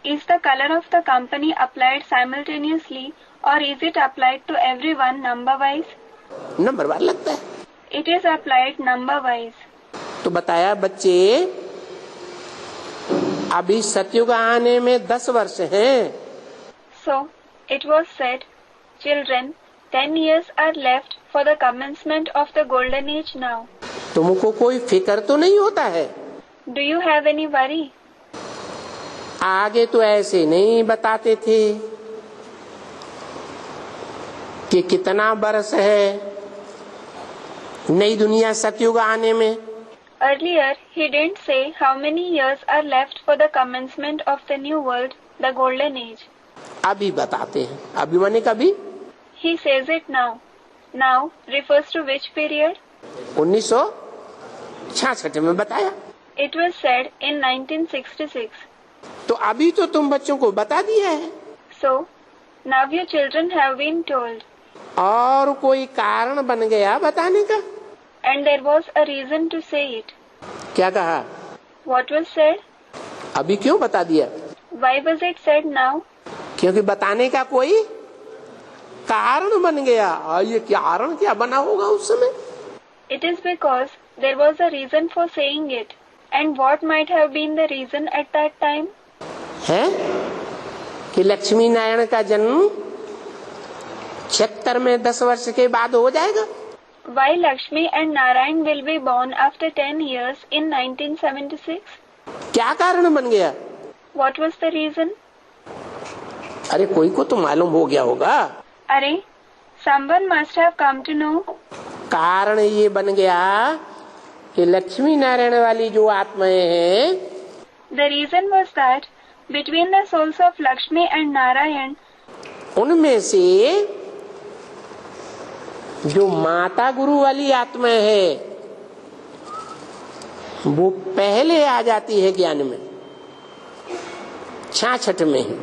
B: Is the color of the company applied simultaneously or is it applied to everyone number-wise?
A: नंबरवार लगता है।
B: It is applied number-wise.
A: तो बताया बच्चे, अभी सतयुग आने में 10 वर्ष हैं।
B: So, it was said, children, 10 years are left for the commencement of the golden age now.
A: तुमको कोई फिक्र तो नहीं होता है?
B: Do you have any worry?
A: आगे तो ऐसे नहीं बताते थे कि कितना बरस है नई दुनिया सतयुग आने में।
B: Earlier, he didn't say how many years are left for the commencement of the new world, the golden age.
A: अभी बताते हैं। अभी माने कभी?
B: He says it now. Now refers to which period?
A: 1966 में बताया।
B: It was said in 1966.
A: तो अभी तो तुम बच्चों को बता दिया है।
B: So, now your children have been told.
A: और कोई कारण बन गया बताने का?
B: And there was a reason to say it.
A: क्या कहा?
B: What was said?
A: अभी क्यों बता दिया?
B: Why was it said now?
A: क्योंकि बताने का कोई कारण बन गया। और ये कारण क्या बना होगा उस समय?
B: It is because there was a reason for saying it. And what might have been the reason at that time?
A: है कि लक्ष्मी नारायण का जन्म 76 में 10 वर्ष के बाद हो जाएगा।
B: Why Lakshmi and Narayan will be born after 10 years in 1976?
A: क्या कारण बन गया?
B: What was the reason?
A: अरे कोई को तो मालूम हो गया होगा।
B: अरे, someone must have come to know.
A: कारण ये बन गया कि लक्ष्मी नारायण वाली जो आत्माएं हैं,
B: The reason was that between the souls of Lakshmi and Narayan,
A: उनमें से जो माता गुरु वाली आत्मा है वो पहले आ जाती है ज्ञान में, 66 में ही।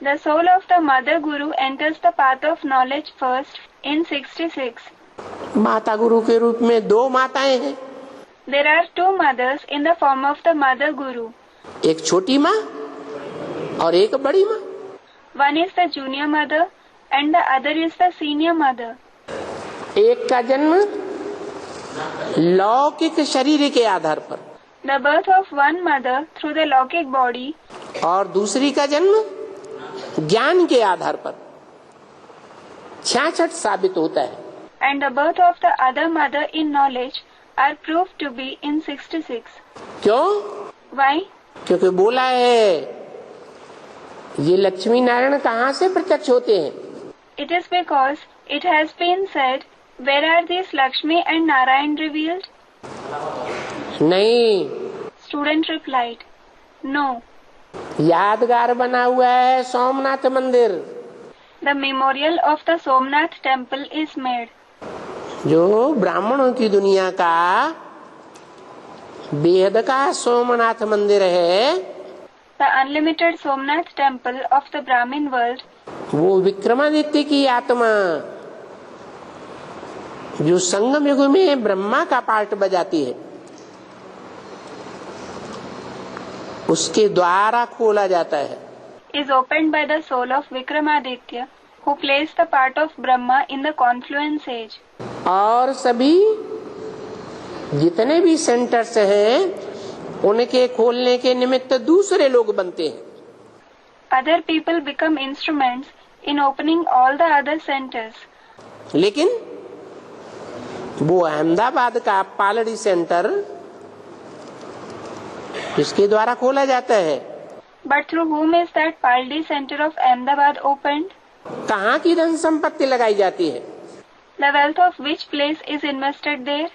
B: the soul of the mother guru enters the path of knowledge first in 66.
A: माता गुरु के रूप में 2 माताएं हैं।
B: There are 2 mothers in the form of the mother guru.
A: एक छोटी माँ और एक बड़ी माँ।
B: One is the junior mother and the other is the senior mother.
A: एक का जन्म लौकिक शरीर के आधार पर,
B: The birth of one mother through the Lokik body,
A: और दूसरी का जन्म ज्ञान के आधार पर 66 साबित होता है।
B: and the birth of the other mother in knowledge are proved to be in 66.
A: क्यों?
B: Why?
A: क्योंकि बोला है ये लक्ष्मी नारायण कहाँ से प्रत्यक्ष होते हैं?
B: It is because it has been said, where are these Lakshmi and Narayan revealed?
A: नहीं,
B: Student replied, no.
A: यादगार बना हुआ है सोमनाथ मंदिर,
B: The memorial of the Somnath temple is made.
A: जो ब्राह्मणों की दुनिया का बेहद का सोमनाथ मंदिर है,
B: The unlimited Somnath temple of the Brahmin world,
A: वो विक्रमादित्य की आत्मा जो संगम युग में ब्रह्मा का पार्ट बजाती है, उसके द्वारा खोला जाता है।
B: is opened by the soul of Vikramaditya, who plays the part of Brahma in the confluence age.
A: और सभी जितने भी सेंटर्स हैं उनके खोलने के निमित्त दूसरे लोग बनते हैं।
B: Other people become instruments in opening all the other centers.
A: लेकिन वो अहमदाबाद का पालड़ी सेंटर इसके द्वारा खोला जाता है।
B: But through whom is that Paldi center of Ahmedabad opened?
A: कहाँ की धन संपत्ति लगाई जाती है?
B: The wealth of which place is invested there?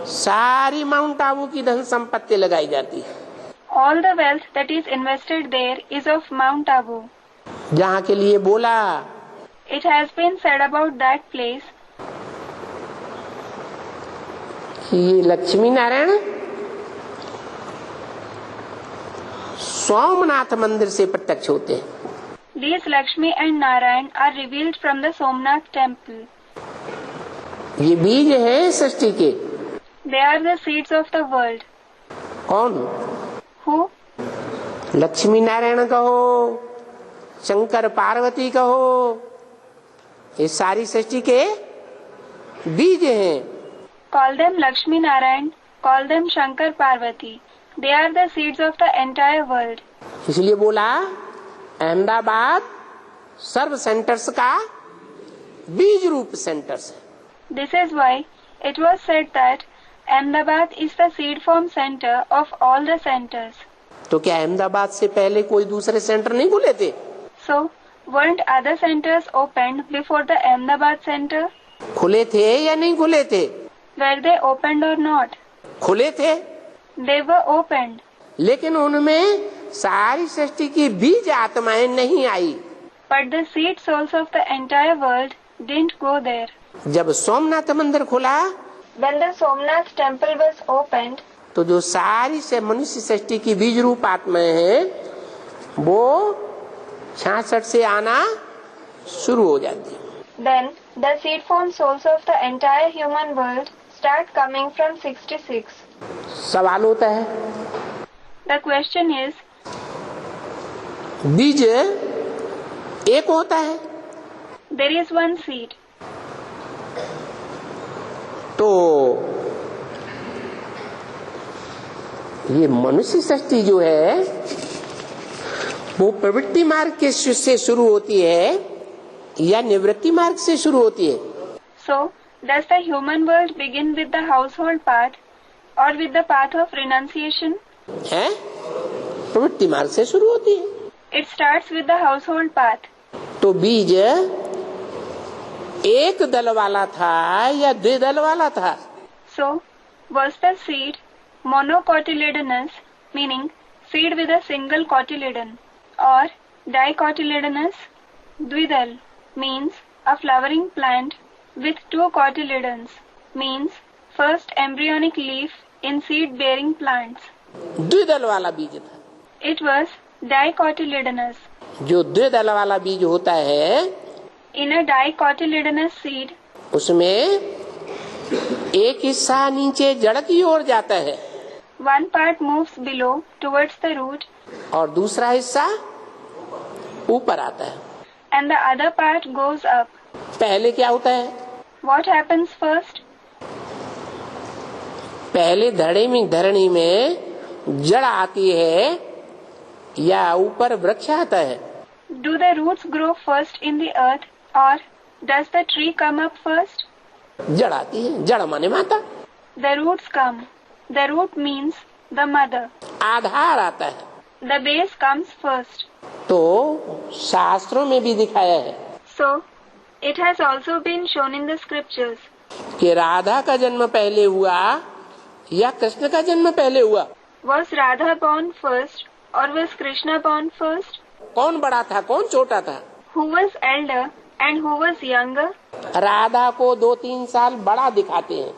A: सारी माउंट आबू की धन संपत्ति लगाई जाती है,
B: All the wealth that is invested there is of Mount Abu.
A: जहाँ के लिए बोला
B: It has been said about that place
A: कि ये लक्ष्मी नारायण सोमनाथ मंदिर से प्रत्यक्ष होते हैं।
B: these Lakshmi and Narayan are revealed from the Somnath temple.
A: ये बीज है सृष्टि के।
B: They are the seeds of the world.
A: कौन?
B: Who?
A: लक्ष्मी नारायण कहो, शंकर पार्वती कहो, ये सारी सृष्टि के बीज हैं।
B: Call them Lakshmi Narayan, call them Shankar Parvati. They are the seeds of the entire world.
A: इसलिए बोला अहमदाबाद सर्व सेंटर्स का बीज रूप सेंटर्स है।
B: This is why it was said that Ahmedabad is the seed form center of all the centers.
A: तो क्या अहमदाबाद से पहले कोई दूसरे सेंटर नहीं खुले थे?
B: So, weren't other centers opened before the Ahmedabad center?
A: खुले थे या नहीं खुले थे?
B: Were they opened or not?
A: खुले थे,
B: They were opened.
A: लेकिन उनमें सारी सृष्टि की बीज आत्माएं नहीं आई।
B: But the seed souls of the entire world didn't go there.
A: जब सोमनाथ मंदिर खुला
B: When the Somnath temple was opened,
A: तो जो सारी से मनुष्य सृष्टि की बीज रूप आत्माएं हैं वो 66 से आना शुरू हो जाती है।
B: then the seed form souls of the entire human world start coming from 66.
A: सवाल होता है
B: The question is,
A: बीज एक होता है
B: there is one seed.
A: तो ये मनुष्य सृष्टि जो है वो प्रवृत्ति मार्ग के से शुरू होती है या निवृत्ति मार्ग से शुरू होती है?
B: So, does the human world begin with the household path or with the path of renunciation?
A: है प्रवृत्ति मार्ग से शुरू होती है।
B: It starts with the household path.
A: तो बीज एक दल वाला था या द्विदल वाला था?
B: So, was the seed monocotyledonous, meaning seed with a single cotyledon, or dicotyledonous, dvidal, means a flowering plant with two cotyledons, means first embryonic leaf in seed-bearing plants?
A: द्विदल वाला बीज था।
B: It was dicotyledonous.
A: जो द्विदल वाला बीज होता है
B: In a dicotyledonous seed,
A: उसमें एक हिस्सा नीचे जड़ की ओर जाता है
B: one part moves below towards the root
A: और दूसरा हिस्सा ऊपर आता है।
B: and the other part goes up.
A: पहले क्या होता है?
B: What happens first?
A: पहले धरणी में जड़ आती है या ऊपर वृक्ष आता है?
B: Do the roots grow first in the earth or does the tree come up first?
A: जड़ आती है, जड़ माने माता।
B: The roots come. The root means the mother.
A: आधार आता है।
B: The base comes first.
A: तो शास्त्रों में भी दिखाया है
B: So, it has also been shown in the scriptures.
A: कि राधा का जन्म पहले हुआ या कृष्ण का जन्म पहले हुआ।
B: Was Radha born first or was Krishna born first?
A: कौन बड़ा था, कौन छोटा था?
B: Who was elder and who was younger?
A: Radha को 2-3 साल बड़ा दिखाते हैं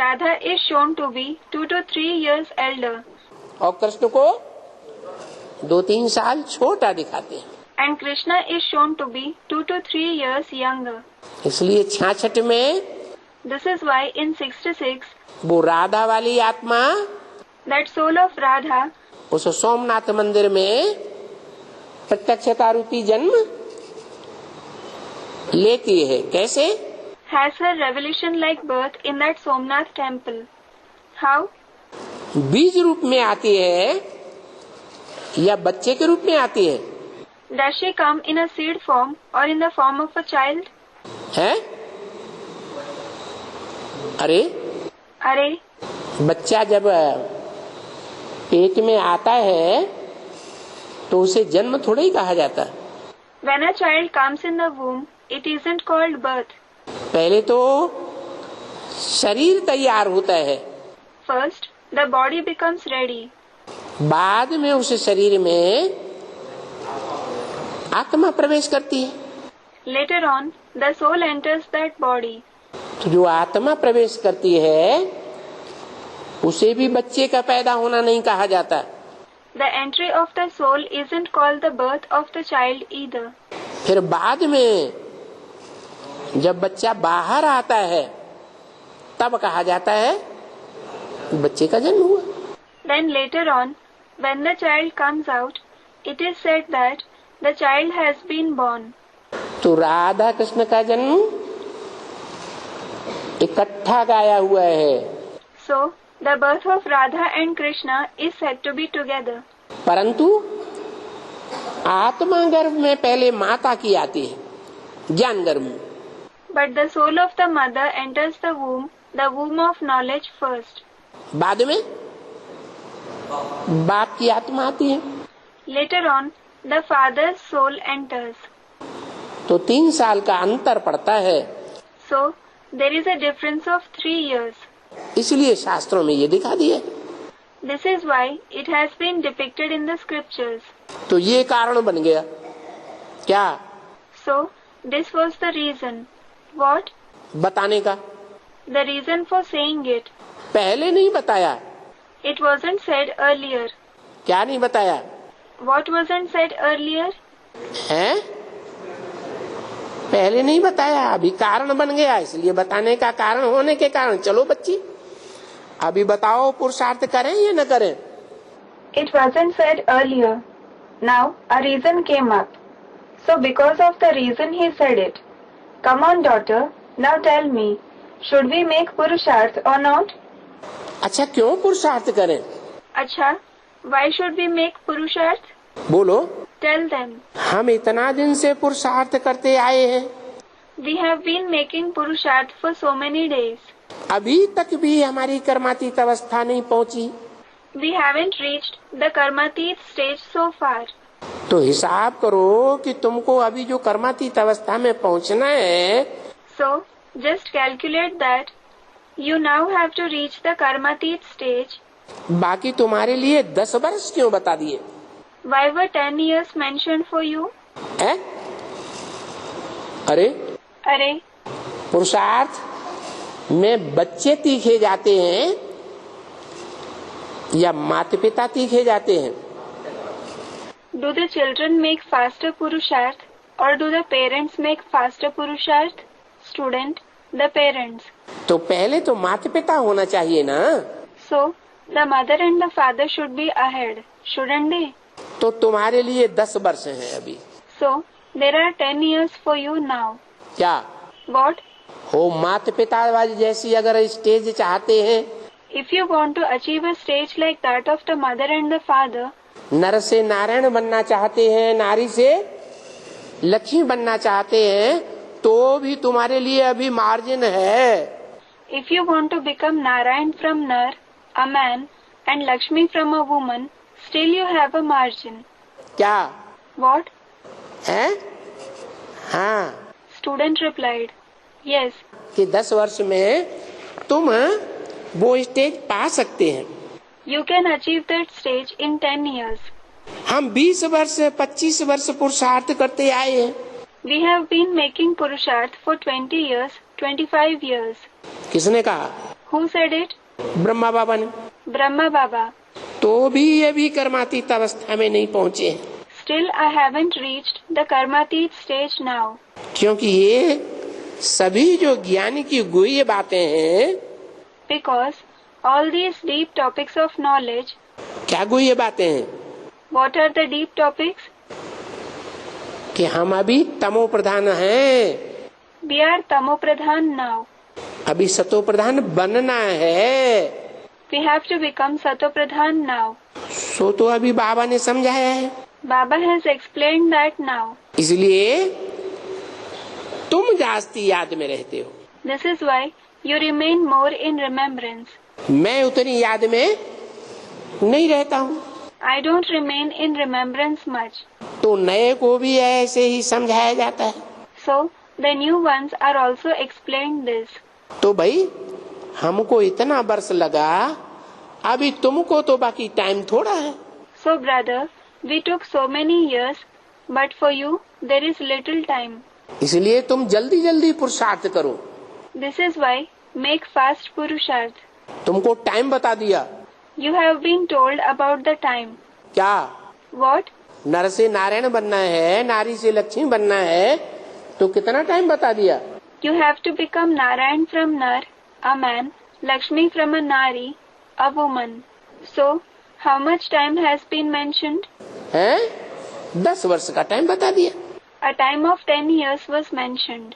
B: Radha is shown to be 2 to 3 years elder
A: और कृष्ण को 2-3 साल छोटा दिखाते हैं।
B: and Krishna is shown to be 2 to 3 years younger.
A: इसलिए 66 में
B: This is why in 66,
A: वो राधा वाली आत्मा
B: that soul of Radha
A: उस सोमनाथ मंदिर में प्रत्यक्षता रूपी जन्म लेती है। कैसे?
B: has her revelation like birth in that Somnath temple. How?
A: बीज रूप में आती है या बच्चे के रूप में आती है?
B: Does she come in a seed form or in the form of a child?
A: है? अरे
B: Arey,
A: बच्चा जब पेट में आता है तो उसे जन्म थोड़ा ही कहा जाता।
B: when a child comes in the womb, it isn't called birth.
A: पहले तो शरीर तैयार होता है,
B: First, the body becomes ready.
A: बाद में उस शरीर में आत्मा प्रवेश करती है।
B: Later on, the soul enters that body.
A: तो जो आत्मा प्रवेश करती है उसे भी बच्चे का पैदा होना नहीं कहा जाता।
B: The entry of the soul isn't called the birth of the child either.
A: फिर बाद में जब बच्चा बाहर आता है तब कहा जाता है बच्चे का जन्म हुआ।
B: Then later on, when the child comes out, it is said that the child has been born.
A: तो राधा कृष्ण का जन्म इकट्ठा गाया हुआ है,
B: So, the birth of Radha and Krishna is said to be together.
A: परंतु आत्मा गर्भ में पहले माता की आती है, ज्ञान गर्भ में।
B: But the soul of the mother enters the womb of knowledge first.
A: बाद में बाप की आत्मा आती है।
B: Later on, the father's soul enters.
A: तो 3 साल का अंतर पड़ता है।
B: So, there is a difference of 3 years.
A: इसलिए शास्त्रों में ये दिखा दिया।
B: This is why it has been depicted in the scriptures.
A: तो ये कारण बन गया क्या?
B: So, this was the reason. What?
A: बताने का।
B: The reason for saying it.
A: पहले नहीं बताया।
B: It wasn't said earlier.
A: क्या नहीं बताया?
B: What wasn't said earlier?
A: हैं? पहले नहीं बताया, अभी कारण बन गया, इसलिए बताने का कारण होने के कारण। चलो बच्ची, अभी बताओ पुरुषार्थ करें या न करें?
B: It wasn't said earlier. Now a reason came up. So because of the reason he said it. Come on daughter, now tell me, should we make Purusharth or not?
A: अच्छा, क्यों पुरुषार्थ करें?
B: अच्छा, why should we make Purusharth?
A: बोलो।
B: Tell them.
A: हम इतना दिन से पुरुषार्थ करते आए हैं,
B: We have been making Purusharth for so many days.
A: अभी तक भी हमारी कर्मातीत अवस्था नहीं पहुंची।
B: We haven't reached the Karmatit stage so far.
A: तो हिसाब करो कि तुमको अभी जो कर्मातीत अवस्था में पहुंचना है,
B: So, just calculate that you now have to reach the Karmatit stage.
A: बाकी तुम्हारे लिए 10 वर्ष क्यों बता दिए?
B: Why were 10 years mentioned for you?
A: है? अरे
B: अरे,
A: पुरुषार्थ में बच्चे तीखे जाते हैं या माता पिता तीखे जाते हैं?
B: do the children make faster Purusharth or do the parents make faster Purusharth? Student, the parents.
A: तो पहले तो माता पिता होना चाहिए ना।
B: So, the mother and the father should be ahead, shouldn't they?
A: तो तुम्हारे लिए 10 वर्ष हैं अभी।
B: So, there are 10 years for you now.
A: क्या?
B: What?
A: हो माता पिता वाली जैसी अगर स्टेज चाहते हैं,
B: If you want to achieve a stage like that of the mother and the father,
A: नर से नारायण बनना चाहते हैं, नारी से लक्ष्मी बनना चाहते हैं, तो भी तुम्हारे लिए अभी मार्जिन है।
B: if you want to become Narayan from Nar, a man, and Lakshmi from a woman, still you have a margin.
A: क्या
B: What?
A: है? हाँ,
B: Student replied, yes.
A: कि 10 वर्ष में तुम वो स्टेज पा सकते हैं।
B: You can achieve that stage in 10 years.
A: हम 20 वर्ष 25 वर्ष पुरुषार्थ करते आए हैं।
B: We have been making Purusharth for 20 years, 25 years.
A: किसने कहा?
B: Who said it?
A: ब्रह्मा बाबा ने।
B: Brahma Baba.
A: तो भी अभी कर्मातीत अवस्था में नहीं पहुँचे हैं।
B: Still I haven't reached the Karmatit stage now.
A: क्योंकि ये सभी जो ज्ञान की गुह्य बातें हैं,
B: Because all these deep topics of knowledge,
A: क्या गुह्य बातें हैं?
B: what are the deep topics?
A: कि हम अभी तमो प्रधान हैं,
B: We are Tamo Pradhan now.
A: अभी सतो प्रधान बनना है।
B: We have to become Sato Pradhan now.
A: सो तो अभी बाबा ने समझाया है।
B: Baba has explained that now.
A: इसलिए तुम जास्ती याद में रहते हो,
B: This is why you remain more in remembrance.
A: मैं उतनी याद में नहीं रहता हूँ।
B: I don't remain in remembrance much.
A: तो नए को भी ऐसे ही समझाया जाता है।
B: So the new ones are also explained this.
A: तो भाई हमको इतना वर्ष लगा, अभी तुमको तो बाकी टाइम थोड़ा है।
B: So brother, we took so many years, but for you there is little time.
A: इसलिए तुम जल्दी जल्दी पुरुषार्थ करो।
B: This is why make fast Purusharth.
A: तुमको टाइम बता दिया।
B: You have been told about the time.
A: क्या?
B: What?
A: नर से नारायण बनना है, नारी से लक्ष्मी बनना है, तो कितना टाइम बता दिया?
B: You have to become Narayan from Nar, a man, Lakshmi from a Nari, a woman. So, how much time has been mentioned?
A: है? 10 वर्ष का टाइम बता दिया।
B: A time of 10 years was mentioned.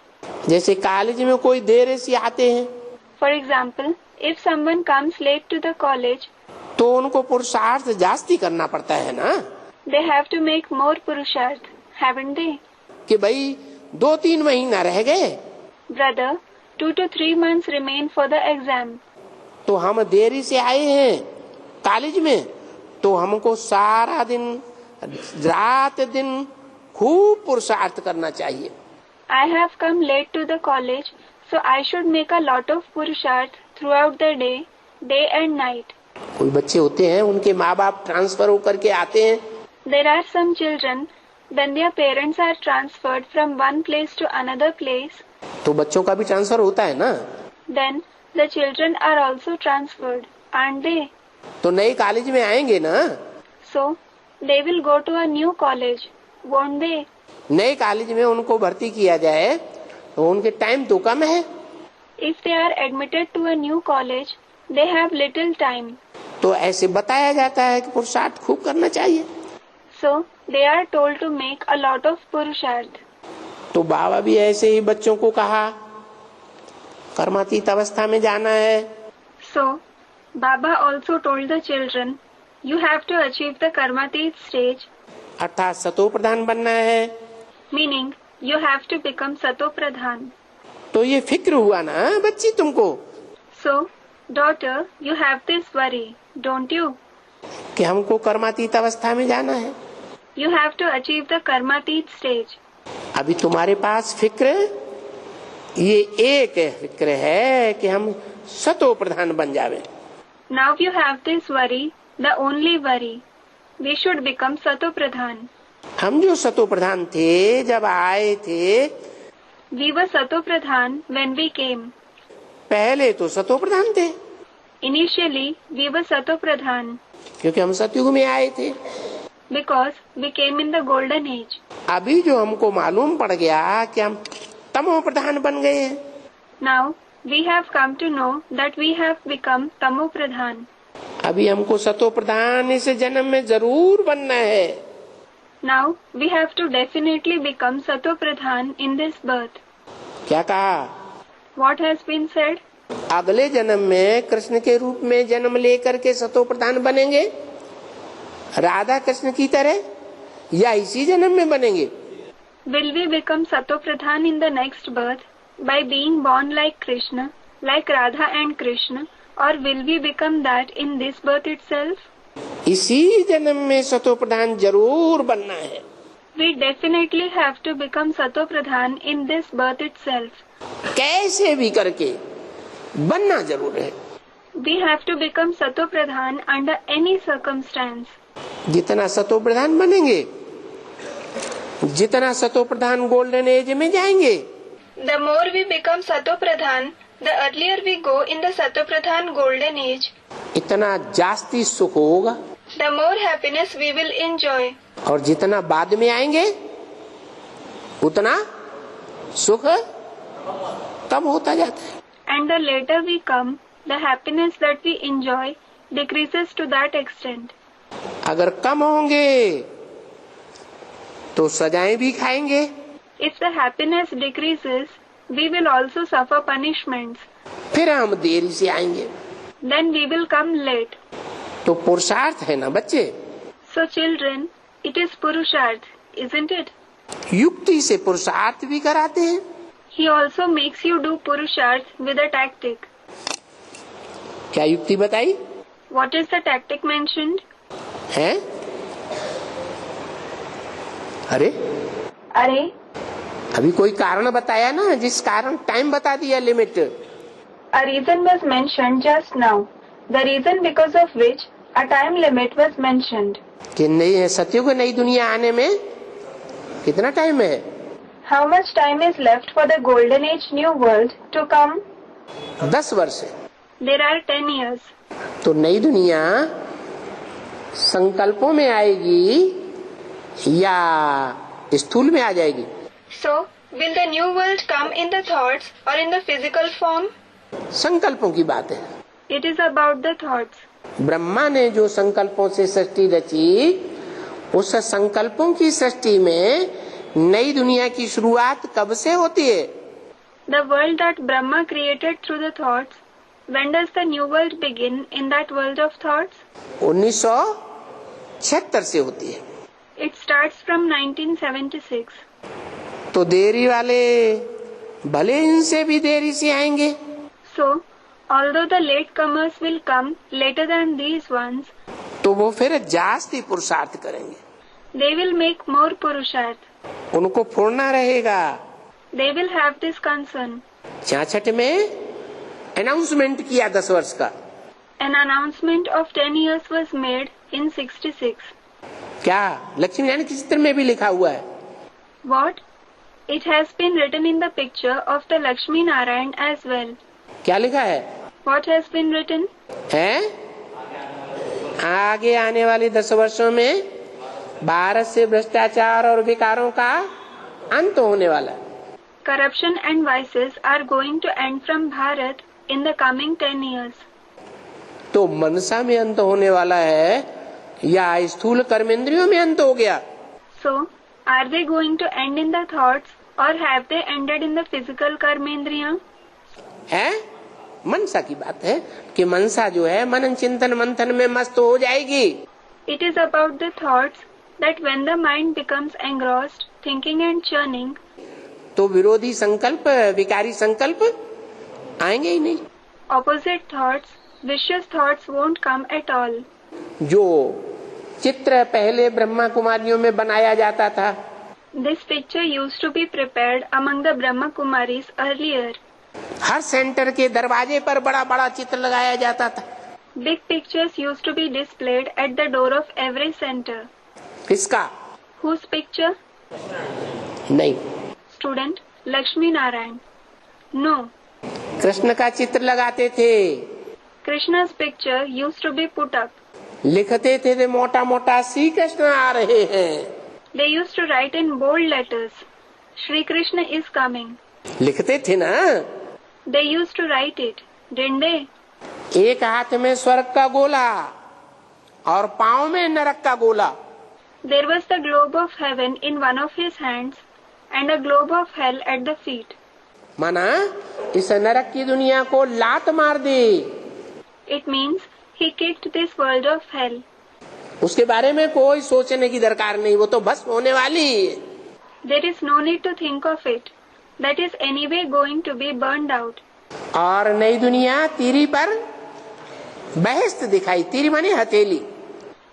A: जैसे कॉलेज में कोई देर से आते हैं,
B: For example, if someone comes late to the college,
A: तो उनको पुरुषार्थ जास्ती करना पड़ता है ना,
B: they have to make more Purusharth, haven't they?
A: कि भाई 2-3 महीना रह गए,
B: Brother, 2 to 3 months remain for the exam.
A: तो हम देरी से आए हैं कॉलेज में, तो हमको सारा दिन रात दिन खूब पुरुषार्थ करना चाहिए।
B: I have come late to the college, so I should make a lot of Purusharth throughout the day, day and night.
A: कोई बच्चे होते हैं, उनके माँ बाप ट्रांसफर होकर के आते हैं,
B: There are some children, then their parents are transferred from one place to another place,
A: तो बच्चों का भी ट्रांसफर होता है ना,
B: then the children are also transferred, aren't they?
A: तो नए कॉलेज में आएंगे ना,
B: So, they will go to a new college, won't they?
A: नए कॉलेज में उनको भर्ती किया जाए तो उनके टाइम तो कम है,
B: If they are admitted to a new college, they have little time.
A: तो ऐसे बताया जाता है कि पुरुषार्थ खूब करना चाहिए।
B: So, they are told to make a lot of Purusharth.
A: तो बाबा भी ऐसे ही बच्चों को कहा, कर्मातीत अवस्था में जाना है,
B: So, Baba also told the children, you have to achieve the Karmatit stage,
A: अर्थात सतो प्रधान बनना है।
B: meaning you have to become Sato Pradhan.
A: तो ये फिक्र हुआ ना बच्ची तुमको,
B: So, daughter, you have this worry, don't you?
A: कि हमको कर्मातीत अवस्था में जाना है।
B: You have to achieve the Karmatit stage.
A: अभी तुम्हारे पास फिक्र ये एक फिक्र है कि हम सतो प्रधान बन जावे।
B: Now you have this worry, the only worry. We should become Sato Pradhan.
A: हम जो सतो प्रधान थे जब आए थे,
B: We were Sato Pradhan when we came.
A: पहले तो सतो प्रधान थे,
B: Initially, we were Sato Pradhan
A: क्योंकि हम सतयुग में आए थे।
B: because we came in the golden age.
A: अभी जो हमको मालूम पड़ गया कि हम तमो प्रधान बन गए हैं,
B: Now, we have come to know that we have become Tamo Pradhan.
A: अभी हमको सतो प्रधान इस जन्म में जरूर बनना है।
B: Now, we have to definitely become Sato Pradhan in this birth.
A: क्या कहा?
B: What has been said?
A: अगले जन्म में कृष्ण के रूप में जन्म लेकर के सतो प्रधान बनेंगे राधा कृष्ण की तरह, या इसी जन्म में बनेंगे?
B: Will we become Sato Pradhan in the next birth by being born like Krishna, like Radha and Krishna, or will we become that in this birth itself?
A: इसी जन्म में सतो प्रधान जरूर बनना है।
B: We definitely have to become Sato Pradhan in this birth itself.
A: कैसे भी करके बनना जरूर है।
B: We have to become Sato Pradhan under any circumstance.
A: जितना सतो प्रधान बनेंगे, जितना सतो प्रधान गोल्डन एज में जाएंगे,
B: The more we become Sato Pradhan, the earlier we go in the Sato Pradhan golden age,
A: इतना जास्ती सुख होगा।
B: the more happiness we will enjoy.
A: और जितना बाद में आएंगे उतना सुख कम होता जाता है।
B: And the later we come, the happiness that we enjoy decreases to that extent.
A: अगर कम होंगे तो सजाएं भी खाएंगे।
B: If the happiness decreases, we will also suffer punishments.
A: फिर हम देरी से आएंगे।
B: Then we will come late.
A: तो पुरुषार्थ है ना बच्चे?
B: So children, it is Purusharth, isn't it?
A: युक्ति से पुरुषार्थ भी कराते हैं।
B: He also makes you do Purusharth with a tactic.
A: क्या युक्ति बताई
B: What is the tactic mentioned?
A: है? अरे
B: Are,
A: अभी कोई कारण बताया ना, जिस कारण टाइम बता दिया limit.
B: a reason was mentioned just now. The reason because of which a time limit was mentioned.
A: कि नई सत्युग नई दुनिया आने में कितना टाइम है?
B: How much time is left for the golden age new world to come?
A: 10 वर्ष है।
B: There are 10 years.
A: तो नई दुनिया संकल्पों में आएगी या स्थूल में आ जाएगी?
B: So, will the new world come in the thoughts or in the physical form?
A: संकल्पों की बात है।
B: It is about the thoughts.
A: Brahma ने जो संकल्पों से सृष्टि रची, उस संकल्पों की सृष्टि में नई दुनिया की शुरुआत कब से होती है?
B: The world that Brahma created through the thoughts, when does the new world begin in that world of thoughts?
A: 1976 से होती है।
B: It starts from 1976.
A: तो देरी वाले भले इनसे भी देरी से आएंगे।
B: So, although the latecomers will come later than these ones,
A: तो वो फिर जास्ती पुरुषार्थ करेंगे।
B: they will make more Purusharth.
A: उनको फोड़ना रहेगा।
B: They will have this concern.
A: 66 में अनाउंसमेंट किया 10 वर्ष का।
B: An announcement of 10 years was made in 66.
A: क्या लक्ष्मी नारायण के चित्र में भी लिखा हुआ है?
B: What? It has been written in the picture of the Lakshmi Narayan as well.
A: क्या लिखा है?
B: What has been written?
A: है आगे आने वाले 10 वर्षों में भारत से भ्रष्टाचार और विकारों का अंत होने वाला है।
B: Corruption and vices are going to end from Bharat in the coming 10 years.
A: तो मनसा में अंत होने वाला है या स्थूल कर्मेंद्रियों में अंत हो गया?
B: So, are they going to end in the thoughts or have they ended in the physical karmendriya?
A: है मनसा की बात है कि मनसा जो है मनन चिंतन मंथन में मस्त हो जाएगी।
B: It is about the thoughts that when the mind becomes engrossed, thinking and churning,
A: तो विरोधी संकल्प विकारी संकल्प आएंगे ही नहीं।
B: opposite thoughts, vicious thoughts won't come at all.
A: जो चित्र पहले ब्रह्मा कुमारियों में बनाया जाता था,
B: This picture used to be prepared among the Brahma Kumaris earlier.
A: Her centre के दरवाजे पर बड़ा बड़ा चित्र लगाया जाता था।
B: Big pictures used to be displayed at the door of every center.
A: किसका?
B: Whose picture?
A: नहीं,
B: Student, Lakshmi Narayan. No.
A: Krishna का चित्र लगाते थे।
B: Krishna's picture used to be put up.
A: लिखते थे मोटा मोटा श्री कृष्ण आ रहे हैं।
B: They used to write in bold letters, Shri Krishna is coming.
A: लिखते थे ना।
B: They used to write it, didn't they?
A: एक हाथ में स्वर्ग का गोला और पांव में नरक का गोला।
B: There was the globe of heaven in one of his hands and a globe of hell at the feet.
A: माना इस नरक की दुनिया को लात मार दे।
B: It means he kicked this world of hell.
A: उसके बारे में कोई सोचने की दरकार नहीं, वो तो बस होने वाली है।
B: There is no need to think of it. That is anyway going to be burned out.
A: और नई दुनिया तीरी पर बहस्त दिखाई, तीरी माने हथेली।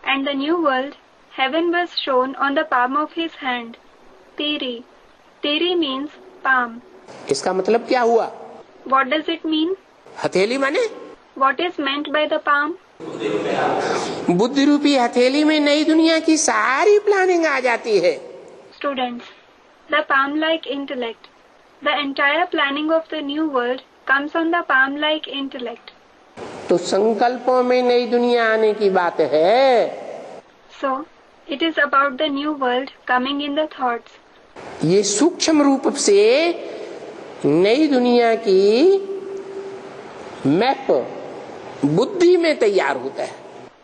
B: And the new world, heaven was shown on the palm of his hand. Tiri. Tiri means palm.
A: इसका मतलब क्या हुआ?
B: What does it mean?
A: हथेली माने
B: What is meant by the palm?
A: बुद्धि रूपी हथेली में नई दुनिया की सारी प्लानिंग आ जाती है।
B: Students, the palm-like intellect. The entire planning of the new world comes on the palm-like intellect.
A: तो संकल्पों में नई दुनिया आने की बात है।
B: So, it is about the new world coming in the thoughts.
A: ये सूक्ष्म रूप से नई दुनिया की मैप बुद्धि में तैयार होता है।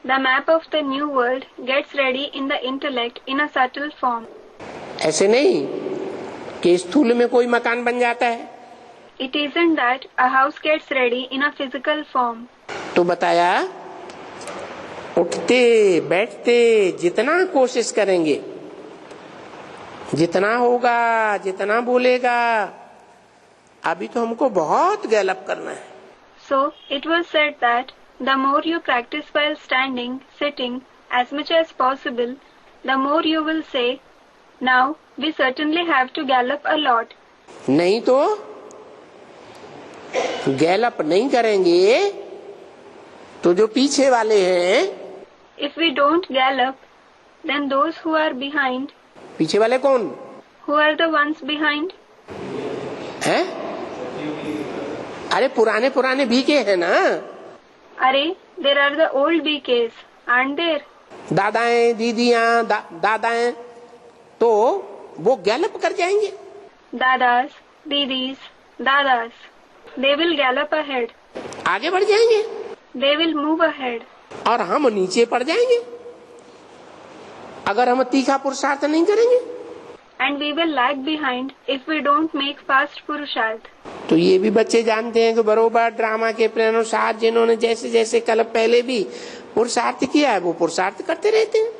B: The map of the new world gets ready in the intellect in a subtle form.
A: ऐसे नहीं कि स्थूल में कोई मकान बन जाता है।
B: It isn't that a house gets ready in a physical form.
A: तो बताया, उठते बैठते जितना कोशिश करेंगे, जितना होगा, जितना बोलेगा, अभी तो हमको बहुत गैलअप करना है।
B: So, it was said that the more you practice while standing, sitting, as much as possible, the more you will say, now we certainly have to gallop a lot.
A: नहीं तो गैलअप नहीं करेंगे तो जो पीछे वाले हैं,
B: If we don't gallop, then those who are behind,
A: पीछे वाले कौन
B: who are the ones behind?
A: हैं? अरे पुराने पुराने बीके हैं ना,
B: Arey, there are the old BKs, aren't there?
A: दादाएं दीदियां दादाएं, तो वो गैलअप कर जाएंगे।
B: Dadas, Didis, Dadas. They will gallop ahead.
A: आगे बढ़ जाएंगे
B: They will move ahead.
A: और हम नीचे पड़ जाएंगे अगर हम तीखा पुरुषार्थ नहीं करेंगे।
B: And we will lag behind if we don't make fast Purusharth.
A: तो ये भी बच्चे जानते हैं कि बरोबर ड्रामा के अनुसार जिन्होंने जैसे जैसे कल पहले भी पुरुषार्थ किया है वो पुरुषार्थ करते रहते हैं।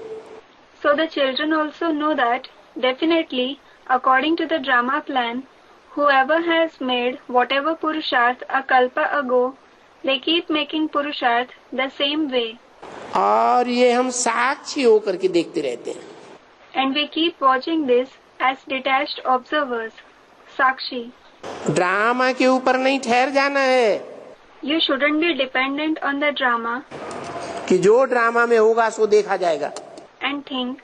B: So the children also know that, definitely, according to the drama plan, whoever has made whatever Purusharth a kalpa ago, they keep making Purusharth the same way.
A: और ये हम साक्षी होकर के देखते रहते हैं।
B: And we keep watching this as detached observers. Sakshi.
A: Drama के ऊपर नहीं ठहर जाना है
B: You shouldn't be dependent on the drama
A: कि जो ड्रामा में होगा सो देखा जाएगा।
B: and think,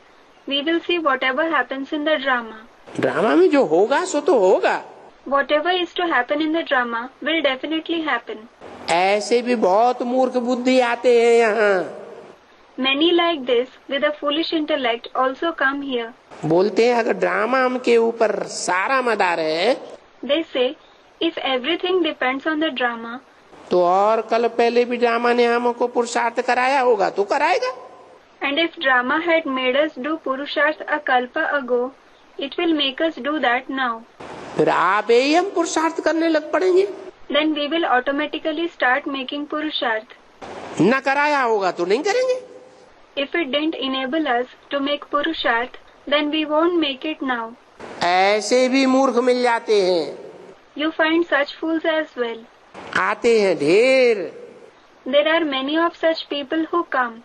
B: we will see whatever happens in the drama.
A: Drama में जो होगा सो तो होगा।
B: Whatever is to happen in the drama will definitely happen.
A: ऐसे भी बहुत मूर्ख बुद्धि आते हैं यहाँ,
B: Many like this with a foolish intellect also come here.
A: बोलते हैं अगर ड्रामा के ऊपर सारा मदार है
B: They say, if everything depends on the drama,
A: तो और कल पहले भी ड्रामा ने हमको पुरुषार्थ कराया होगा तो कराएगा।
B: and if drama had made us do Purusharth a kalpa ago, it will make us do that now.
A: फिर आप ही हम पुरुषार्थ करने लग पड़ेंगे।
B: Then we will automatically start making Purusharth.
A: न कराया होगा तो नहीं करेंगे।
B: If it didn't enable us to make Purusharth, then we won't make it now.
A: ऐसे भी मूर्ख मिल जाते हैं,
B: You find such fools as well.
A: आते हैं ढेर,
B: There are many of such people who come,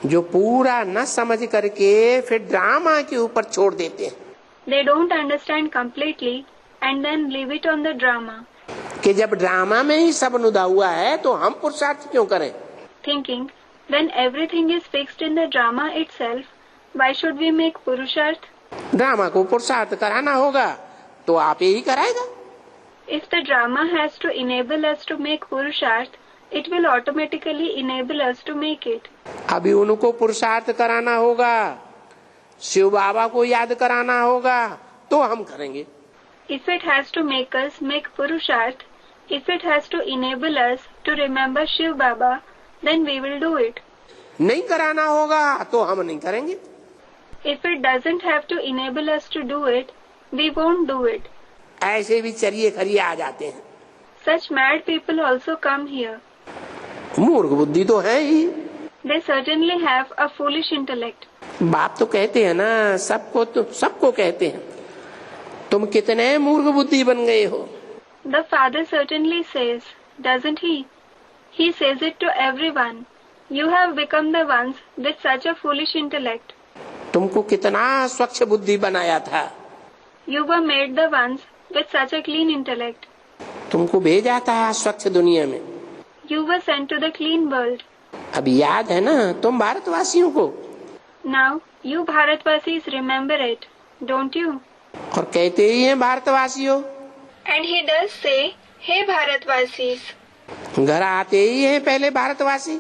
A: जो पूरा न समझ करके फिर ड्रामा के ऊपर छोड़ देते हैं
B: they don't understand completely and then leave it on the drama,
A: कि जब ड्रामा में ही सब नुदा हुआ है तो हम पुरुषार्थ क्यों करें।
B: thinking, when everything is fixed in the drama itself, why should we make Purusharth?
A: Drama को पुरुषार्थ कराना होगा तो आप यही कराएगा।
B: If the drama has to enable us to make Purusharth, it will automatically enable us to make it.
A: अभी उनको पुरुषार्थ कराना होगा, शिव बाबा को याद कराना होगा तो हम करेंगे।
B: If it has to make us make Purusharth, if it has to enable us to remember Shiv Baba, then we will do it.
A: नहीं कराना होगा तो हम नहीं करेंगे।
B: If it doesn't have to enable us to do it, we won't do it.
A: ऐसे भी चरिए खरिए आ जाते हैं।
B: Such mad people also come here.
A: मूर्ख बुद्धि तो है ही।
B: They certainly have a foolish intellect.
A: बाप तो कहते हैं ना, सबको कहते हैं, तुम कितने मूर्ख बुद्धि बन गए हो।
B: The father certainly says, doesn't he? He says it to everyone. You have become the ones with such a foolish intellect.
A: तुमको कितना स्वच्छ बुद्धि बनाया था।
B: You were made the ones with such a clean intellect.
A: तुमको भेजा था स्वच्छ दुनिया में।
B: You were sent to the clean world.
A: अब याद है ना तुम भारतवासियों को।
B: Now, you Bharatvasis remember it, don't you?
A: और कहते ही हैं भारतवासियों।
B: And he does say, hey Bharatvasis.
A: घर आते ही हैं पहले भारतवासी।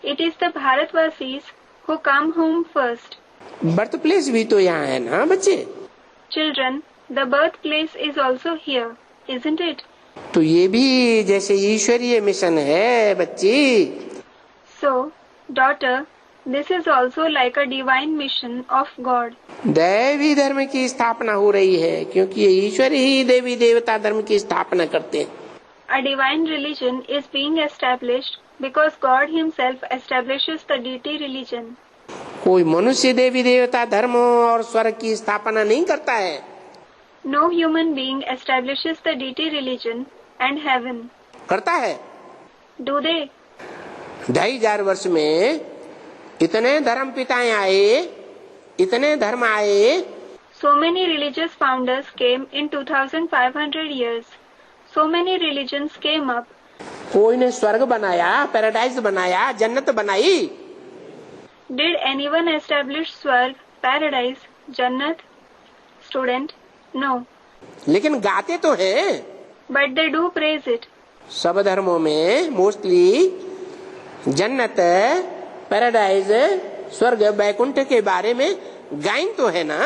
B: It is the Bharatvasis who come home first.
A: Birth place भी तो यहाँ है ना बच्चे।
B: Children, the birthplace is also here, isn't it?
A: तो ये भी जैसे ईश्वरीय मिशन है बच्ची।
B: So, daughter, this is also like a divine mission of God.
A: दैवी धर्म की स्थापना हो रही है क्योंकि ये ईश्वर ही देवी देवता धर्म की स्थापना करते हैं।
B: A divine religion is being established because God himself establishes the deity religion.
A: कोई मनुष्य देवी देवता धर्म और स्वर्ग की स्थापना नहीं करता है।
B: No human being establishes the deity religion and heaven.
A: करता है?
B: Do they?
A: 2500 वर्ष में इतने धर्म पिताएं आए, इतने धर्म आए।
B: So many religious founders came in 2500 years. So many religions came up.
A: कोई ने स्वर्ग बनाया, पैराडाइज बनाया, जन्नत बनाई।
B: Did anyone establish Swarg, paradise, Jannat? Student, no.
A: लेकिन गाते तो हैं।
B: But they do praise it.
A: सब धर्मों में मोस्टली जन्नत, पैराडाइज, स्वर्ग, बैकुंठ के बारे में गायन तो है ना।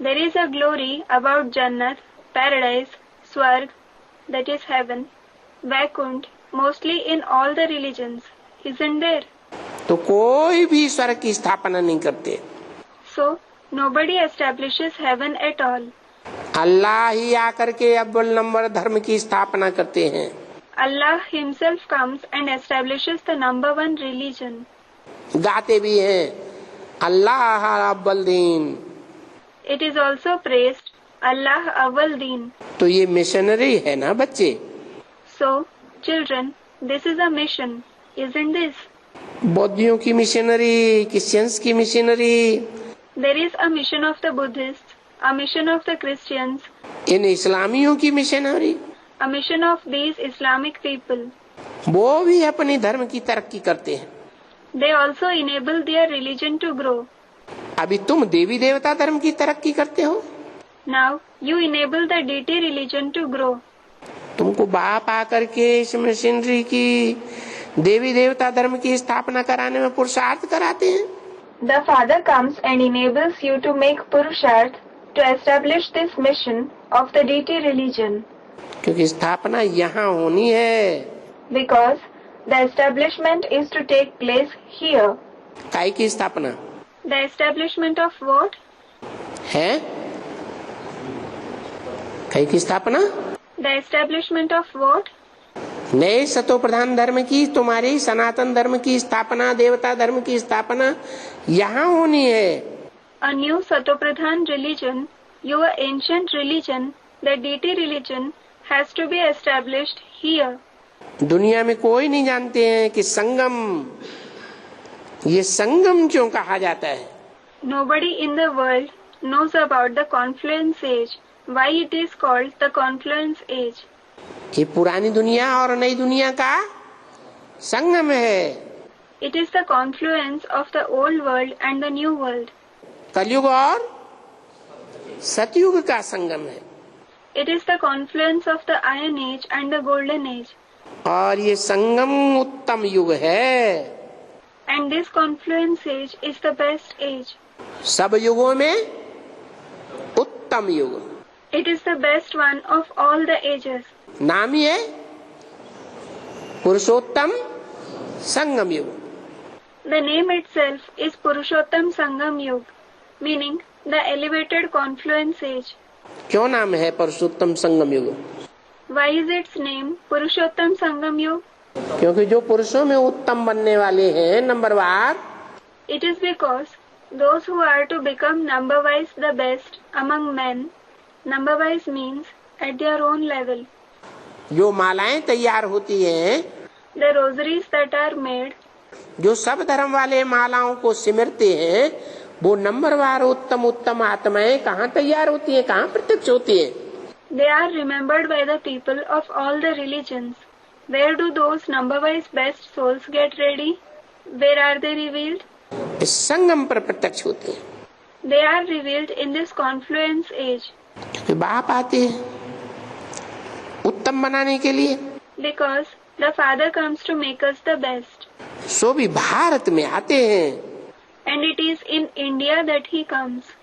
B: There is a glory about Jannat, paradise, Swarg, that is heaven, Vaikunt, mostly in all the religions, isn't there?
A: तो कोई भी स्वर्ग की स्थापना नहीं करते।
B: So, nobody establishes heaven at all.
A: अल्लाह ही आकर के अव्वल नंबर धर्म की स्थापना करते हैं।
B: Allah himself comes and establishes the number one religion.
A: गाते भी हैं अल्लाह अव्वल दीन।
B: It is also praised, Allah Awwal Deen.
A: तो ये मिशनरी है ना बच्चे।
B: So, children, this is a mission, isn't this?
A: बौद्धियों की मिशनरी, क्रिश्चियंस की missionary.
B: There is a mission of the Buddhists, a mission of the Christians,
A: इन इस्लामियों की missionary.
B: a mission of these Islamic people.
A: वो भी अपनी धर्म की तरक्की करते हैं।
B: They also enable their religion to grow.
A: अभी तुम देवी देवता धर्म की तरक्की करते हो।
B: Now, you enable the deity religion to grow.
A: तुमको बाप आकर के इस मिशनरी की देवी देवता धर्म की स्थापना कराने में पुरुषार्थ कराते हैं।
B: The Father comes and enables you to make Purusharth to establish this mission of the deity religion.
A: क्योंकि स्थापना यहाँ होनी है।
B: Because the establishment is to take place here.
A: काय की स्थापना
B: The establishment of what?
A: है? काय की स्थापना?
B: The establishment of what?
A: नए सतो प्रधान धर्म की, तुम्हारी सनातन धर्म की स्थापना, देवता धर्म की स्थापना यहाँ होनी है।
B: A new Satopradhan religion, your ancient religion, the deity religion, has to be established here.
A: दुनिया में कोई नहीं जानते हैं कि संगम, ये संगम क्यों कहा जाता है।
B: Nobody in the world knows about the confluence age, why it is called the confluence age.
A: ये पुरानी दुनिया और नई दुनिया का संगम है।
B: It is the confluence of the old world and the new world.
A: कलयुग और सतयुग का संगम है।
B: It is the confluence of the Iron Age and the Golden Age.
A: और ये संगम उत्तम युग है।
B: And this confluence age is the best age.
A: सब युगों में उत्तम युग।
B: It is the best one of all the ages.
A: नाम ही है पुरुषोत्तम संगम युग।
B: The name itself is Purushottam Sangam Yug, meaning the elevated confluence age.
A: क्यों नाम है पुरुषोत्तम संगम युग?
B: Why is its name Purushottam Sangam Yuga?
A: क्योंकि जो पुरुषों में उत्तम बनने वाले हैं, नंबरवार,
B: It is because those who are to become number-wise the best among men, number-wise means at their own level.
A: जो मालाएं तैयार होती हैं,
B: The rosaries that are made,
A: जो सब धर्म वाले मालाओं को सिमरते हैं, वो नंबरवार उत्तम उत्तम आत्माएं कहाँ तैयार होती हैं, कहाँ प्रत्यक्ष होती हैं?
B: they are remembered by the people of all the religions. Where do those number-wise best souls get ready? Where are they revealed?
A: इस संगम पर प्रत्यक्ष होते हैं।
B: They are revealed in this confluence age.
A: क्योंकि बाप आते हैं उत्तम बनाने के लिए,
B: Because the Father comes to make us the best.
A: सो भी भारत में आते हैं।
B: And it is in India that He comes.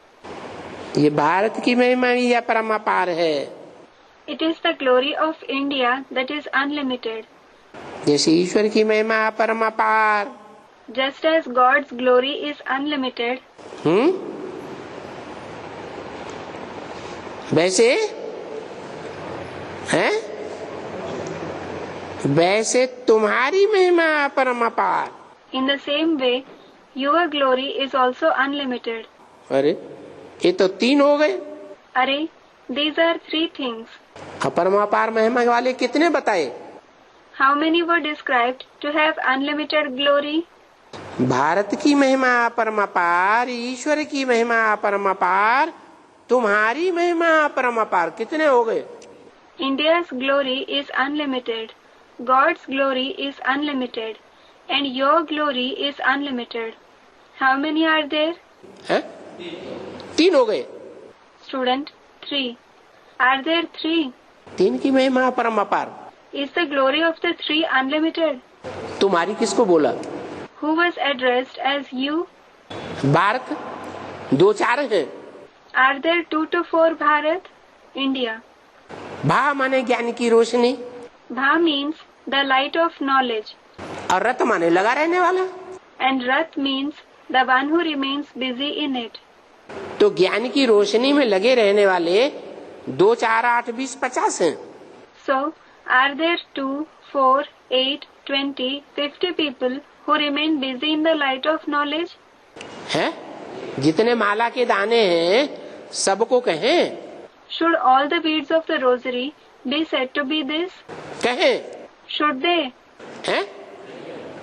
A: ये भारत की महिमा ही या परमापार है।
B: It is the glory of India that is unlimited.
A: जैसे ईश्वर की महिमा परमापार,
B: Just as God's glory is unlimited,
A: वैसे है, वैसे तुम्हारी महिमा परमापार।
B: in the same way, your glory is also unlimited.
A: अरे ये तो तीन हो गए।
B: Array, these are three things.
A: परमापार महिमा वाले कितने बताए?
B: How many were described to have unlimited glory?
A: Bharat की महिमा परमापार, ईश्वर की महिमा परमापार, तुम्हारी महिमा परमापार, कितने हो गए?
B: India's glory is unlimited. God's glory is unlimited. And your glory is unlimited. How many are there?
A: हैं? तीन हो गए।
B: Student, 3. Are there 3?
A: तीन की महिमा परमापार।
B: Is the glory of the 3 unlimited?
A: तुम्हारी किसको बोला?
B: Who was addressed as you?
A: Bharat, दो चार है।
B: Are there 2 to 4 Bharat? India.
A: भा माने ज्ञान की रोशनी,
B: Bha means the light of knowledge.
A: और रत माने लगा रहने वाला।
B: And Rat means the one who remains busy in it.
A: तो ज्ञान की रोशनी में लगे रहने वाले 2 4 8 20 50 हैं।
B: So, are there 2, 4, 8, 20, 50 people who remain busy in the light of knowledge?
A: हैं? जितने माला के दाने हैं सबको कहें,
B: Should all the beads of the rosary be said to be this?
A: कहें,
B: Should they?
A: हैं?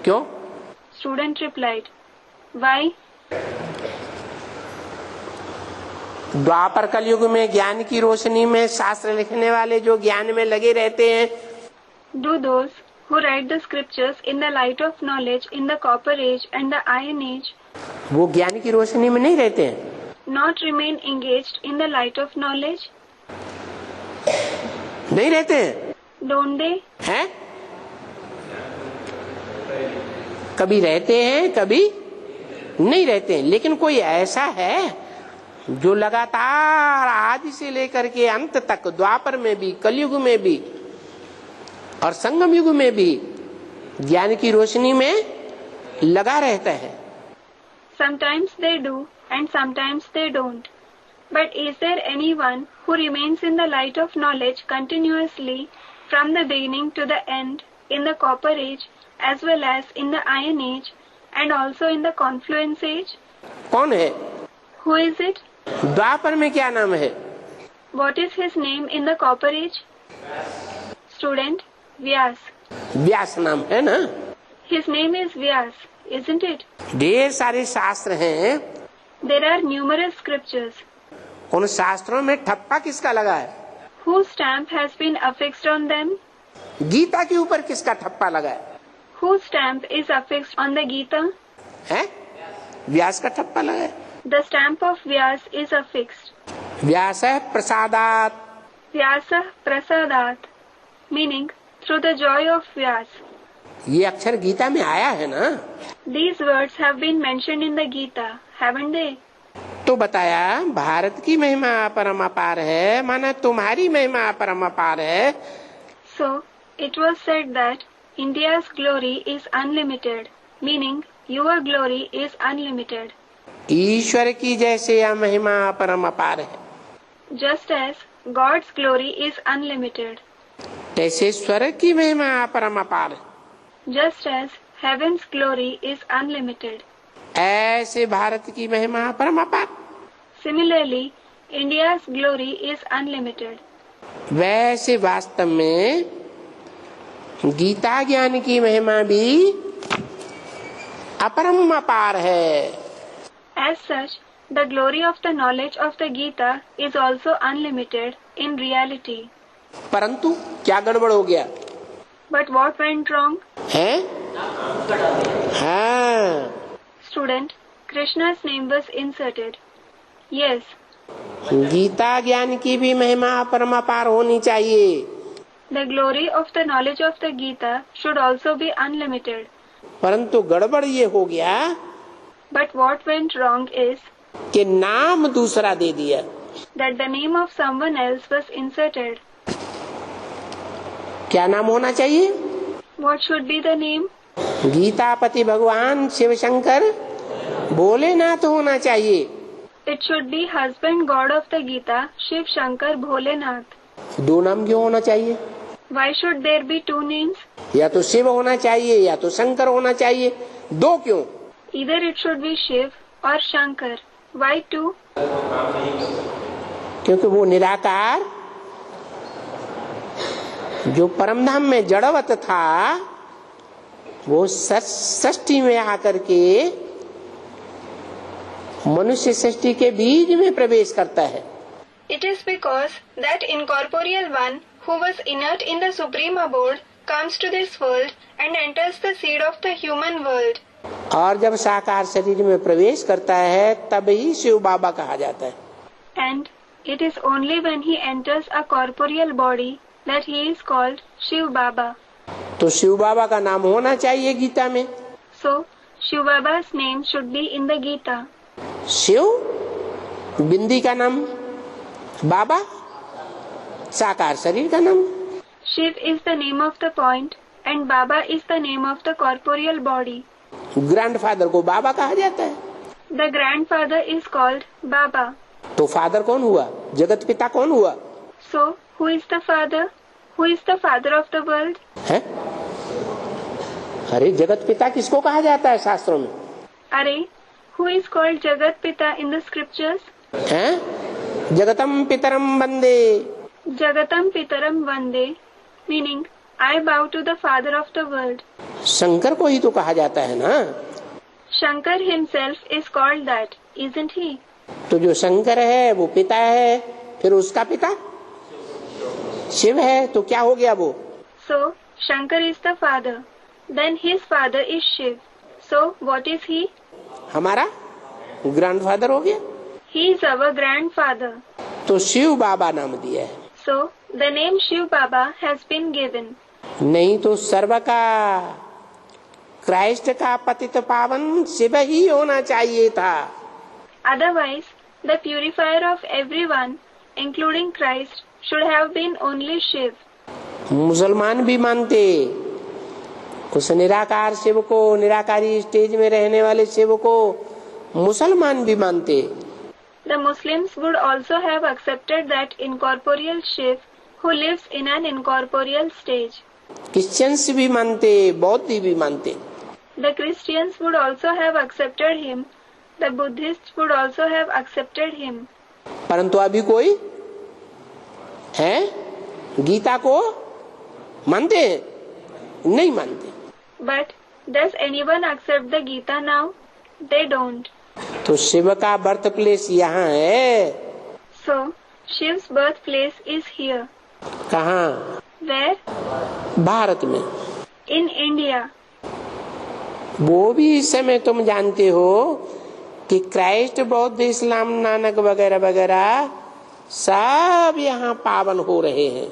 A: क्यों?
B: Student replied, Why?
A: द्वापर कलयुग में ज्ञान की रोशनी में शास्त्र लिखने वाले जो ज्ञान में लगे रहते हैं,
B: Do those who write the scriptures in the light of knowledge in the Copper Age and the Iron Age
A: वो ज्ञान की रोशनी में नहीं रहते हैं?
B: not remain engaged in the light of knowledge?
A: नहीं रहते हैं?
B: Don't they?
A: हैं? कभी रहते हैं, कभी नहीं रहते हैं। लेकिन कोई ऐसा है जो लगातार आदि से लेकर के अंत तक, द्वापर में भी, कलयुग में भी और संगम युग में भी ज्ञान की रोशनी में लगा रहता है।
B: Sometimes they do and sometimes they don't. But is there anyone who remains in the light of knowledge continuously from the beginning to the end in the Copper Age as well as in the Iron Age and also in the Confluence Age?
A: कौन है?
B: Who is it?
A: द्वापर में क्या नाम है?
B: What is his name in the Copper Age? Student, Vyas.
A: व्यास नाम है ना?
B: His name is Vyas, isn't it?
A: ढेर सारे शास्त्र हैं।
B: There are numerous scriptures.
A: उन शास्त्रों में ठप्पा किसका लगा है?
B: Whose stamp has been affixed on them?
A: Gita के ऊपर किसका ठप्पा लगा है?
B: Whose stamp is affixed on the Gita?
A: है? व्यास का ठप्पा लगा है।
B: The stamp of Vyas is affixed.
A: Vyas प्रसादात,
B: Vyasa prasadat, meaning through the joy of Vyas.
A: ये अक्षर गीता में आया है ना?
B: These words have been mentioned in the Gita, haven't they?
A: तो बताया भारत की महिमा परमापार है, माना तुम्हारी महिमा परमापार है।
B: So, it was said that India's glory is unlimited, meaning your glory is unlimited.
A: ईश्वर की जैसे यह महिमा परमापार है।
B: Just as God's glory is unlimited,
A: तैसे स्वर्ग की महिमा परम अपार,
B: just as heaven's glory is unlimited.
A: ऐसे भारत की महिमा परम अपार,
B: Similarly, India's glory is unlimited.
A: वैसे वास्तव में गीता ज्ञान की महिमा भी अपरम अपार है।
B: As such, the glory of the knowledge of the Gita is also unlimited in reality.
A: परंतु क्या गड़बड़ हो गया
B: But what went wrong?
A: है? हाँ,
B: Student, Krishna's name was inserted. Yes,
A: Gita ज्ञान की भी महिमा परम अपार होनी चाहिए,
B: the glory of the knowledge of the Gita should also be unlimited.
A: परंतु गड़बड़ ये हो गया
B: But what went wrong is
A: कि नाम दूसरा दे दिया।
B: that the name of someone else was inserted.
A: क्या नाम होना चाहिए?
B: What should be the name?
A: गीतापति भगवान शिव शंकर भोलेनाथ होना चाहिए।
B: It should be husband god of the Gita, Shiv Shankar Bholenath.
A: दो नाम क्यों होना चाहिए?
B: Why should there be two names?
A: या तो शिव होना चाहिए या तो शंकर होना चाहिए, दो क्यों?
B: Either it should be Shiv or Shankar. Why two?
A: क्योंकि वो निराकार जो परमधाम में जड़वत था वो सृष्टि में आकर के मनुष्य सृष्टि के बीज में प्रवेश करता है।
B: It is because that incorporeal one who was inert in the supreme abode comes to this world and enters the seed of the human world.
A: और जब साकार शरीर में प्रवेश करता है तब ही शिव बाबा कहा जाता है।
B: And it is only when he enters a corporeal body that he is called Shiv Baba.
A: तो शिव बाबा का नाम होना चाहिए गीता में।
B: So, Shiv Baba's name should be in the Gita.
A: Shiv बिंदी का नाम, बाबा साकार शरीर का नाम।
B: Shiv is the name of the point and Baba is the name of the corporeal body.
A: Grandfather को बाबा कहा जाता है।
B: The grandfather is called Baba.
A: तो फादर कौन हुआ? जगत पिता कौन हुआ?
B: So, who is the father? Who is the father of the world?
A: है? अरे जगत पिता किसको कहा जाता है शास्त्रों में?
B: Are, who is called Jagat Pita in the scriptures?
A: हैं? जगतम पितरम वंदे।
B: Jagatam Pitaram Vande, meaning I bow to the father of the world.
A: Shankar को ही तो कहा जाता है ना।
B: Shankar himself is called that, isn't he?
A: तो जो शंकर है वो पिता है, फिर उसका पिता शिव है, तो क्या हो गया वो?
B: So, Shankar is the father. Then his father is Shiv. So, what is he?
A: हमारा ग्रैंडफादर हो गया।
B: He is our grandfather.
A: तो शिव बाबा नाम दिया है।
B: So, the name Shiv Baba has been given.
A: नहीं तो सर्व का क्राइस्ट का पतित पावन शिव ही होना चाहिए था।
B: Otherwise, the purifier of everyone, including Christ, should have been only Shiv.
A: मुसलमान भी मानते उस निराकार शिव को, निराकारी स्टेज में रहने वाले शिव को मुसलमान भी मानते।
B: The Muslims would also have accepted that incorporeal Shiv who lives in an incorporeal stage.
A: Christians भी मानते, बौद्ध भी मानते।
B: The Christians would also have accepted him. The Buddhists would also have accepted him.
A: परंतु अभी कोई है गीता को मानते हैं? नहीं मानते।
B: But does anyone accept the Gita now? They don't.
A: तो शिव का बर्थ प्लेस यहाँ है।
B: So, Shiv's birthplace is here.
A: कहाँ?
B: Where?
A: भारत में।
B: In India.
A: वो भी इस समय तुम जानते हो कि क्राइस्ट, बौद्ध, इस्लाम, नानक वगैरह वगैरह सब यहाँ पावन हो रहे हैं।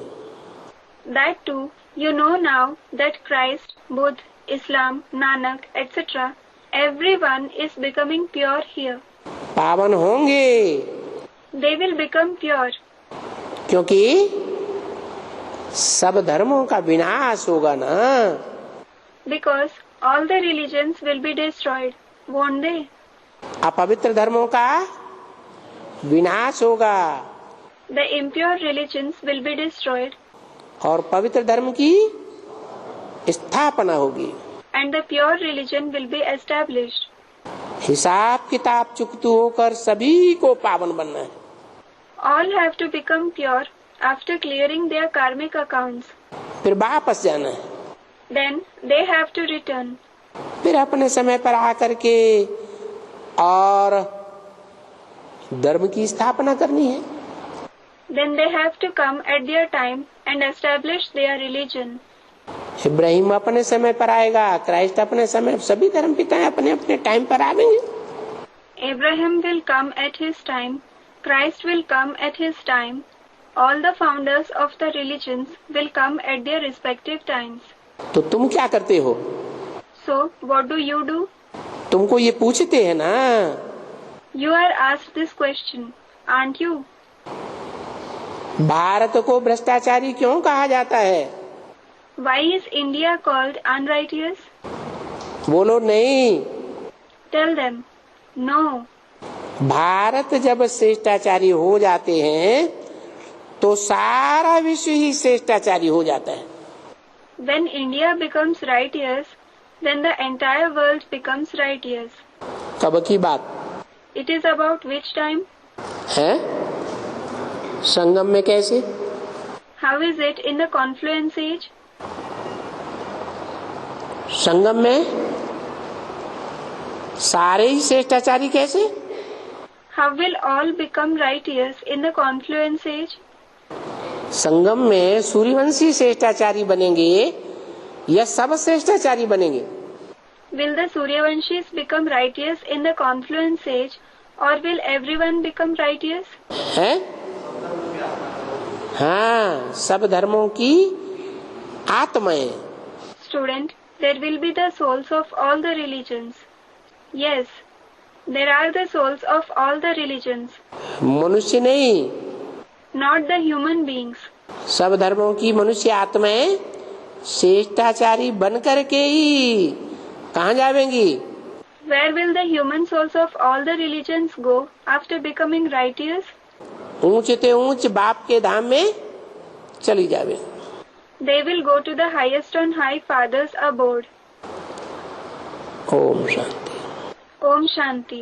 B: That too, you know now that Christ, Buddha, Islam, Nanak, etc. everyone is becoming pure here.
A: पावन होंगे।
B: They will become pure.
A: क्योंकि सब धर्मों का विनाश होगा ना।
B: Because all the religions will be destroyed, won't they?
A: अपवित्र धर्मों का विनाश होगा।
B: The impure religions will be destroyed,
A: और पवित्र धर्म की स्थापना होगी।
B: and the pure religion will be established.
A: हिसाब किताब चुकतू होकर सभी को पावन बनना है।
B: All have to become pure after clearing their karmic accounts.
A: फिर वापस जाना है।
B: Then they have to return.
A: फिर अपने समय पर आकर के और धर्म की स्थापना करनी है।
B: Then they have to come at their time and establish their religion.
A: Ibrahim अपने समय पर आएगा, क्राइस्ट अपने समय, सभी धर्म पिताएं अपने अपने टाइम पर आवेंगे।
B: Abraham will come at his time. Christ will come at his time. All the founders of the religions will come at their respective times.
A: तो तुम क्या करते हो?
B: So, what do you do?
A: तुमको ये पूछते हैं ना।
B: You are asked this question, aren't you?
A: Bharat को भ्रष्टाचारी क्यों कहा जाता है?
B: Why is India called unrighteous?
A: बोलो नहीं।
B: Tell them, no.
A: भारत जब श्रेष्ठाचारी हो जाते हैं तो सारा विश्व ही श्रेष्ठाचारी हो जाता है।
B: When India becomes righteous, then the entire world becomes righteous.
A: कब की बात
B: It is about which time?
A: है? संगम में कैसे?
B: How is it in the confluence age?
A: संगम में सारे ही श्रेष्ठाचारी कैसे?
B: How will all become righteous in the confluence age?
A: संगम में सूर्यवंशी श्रेष्ठाचारी बनेंगे या सब श्रेष्ठाचारी बनेंगे?
B: Will the Suryavanshis become righteous in the confluence age, or will everyone become righteous?
A: है? हाँ, सब धर्मों की आत्माएं।
B: Student, there will be the souls of all the religions. Yes, there are the souls of all the religions,
A: मनुष्य नहीं,
B: not the human beings.
A: सब धर्मों की मनुष्य आत्माएं श्रेष्ठाचारी बन करके ही कहाँ जावेंगी?
B: Where will the human souls of all the religions go after becoming righteous?
A: ऊंचे ते ऊंच बाप के धाम में चली जावे।
B: They will go to the highest on high Father's abode.
A: Om Shanti.
B: Om Shanti.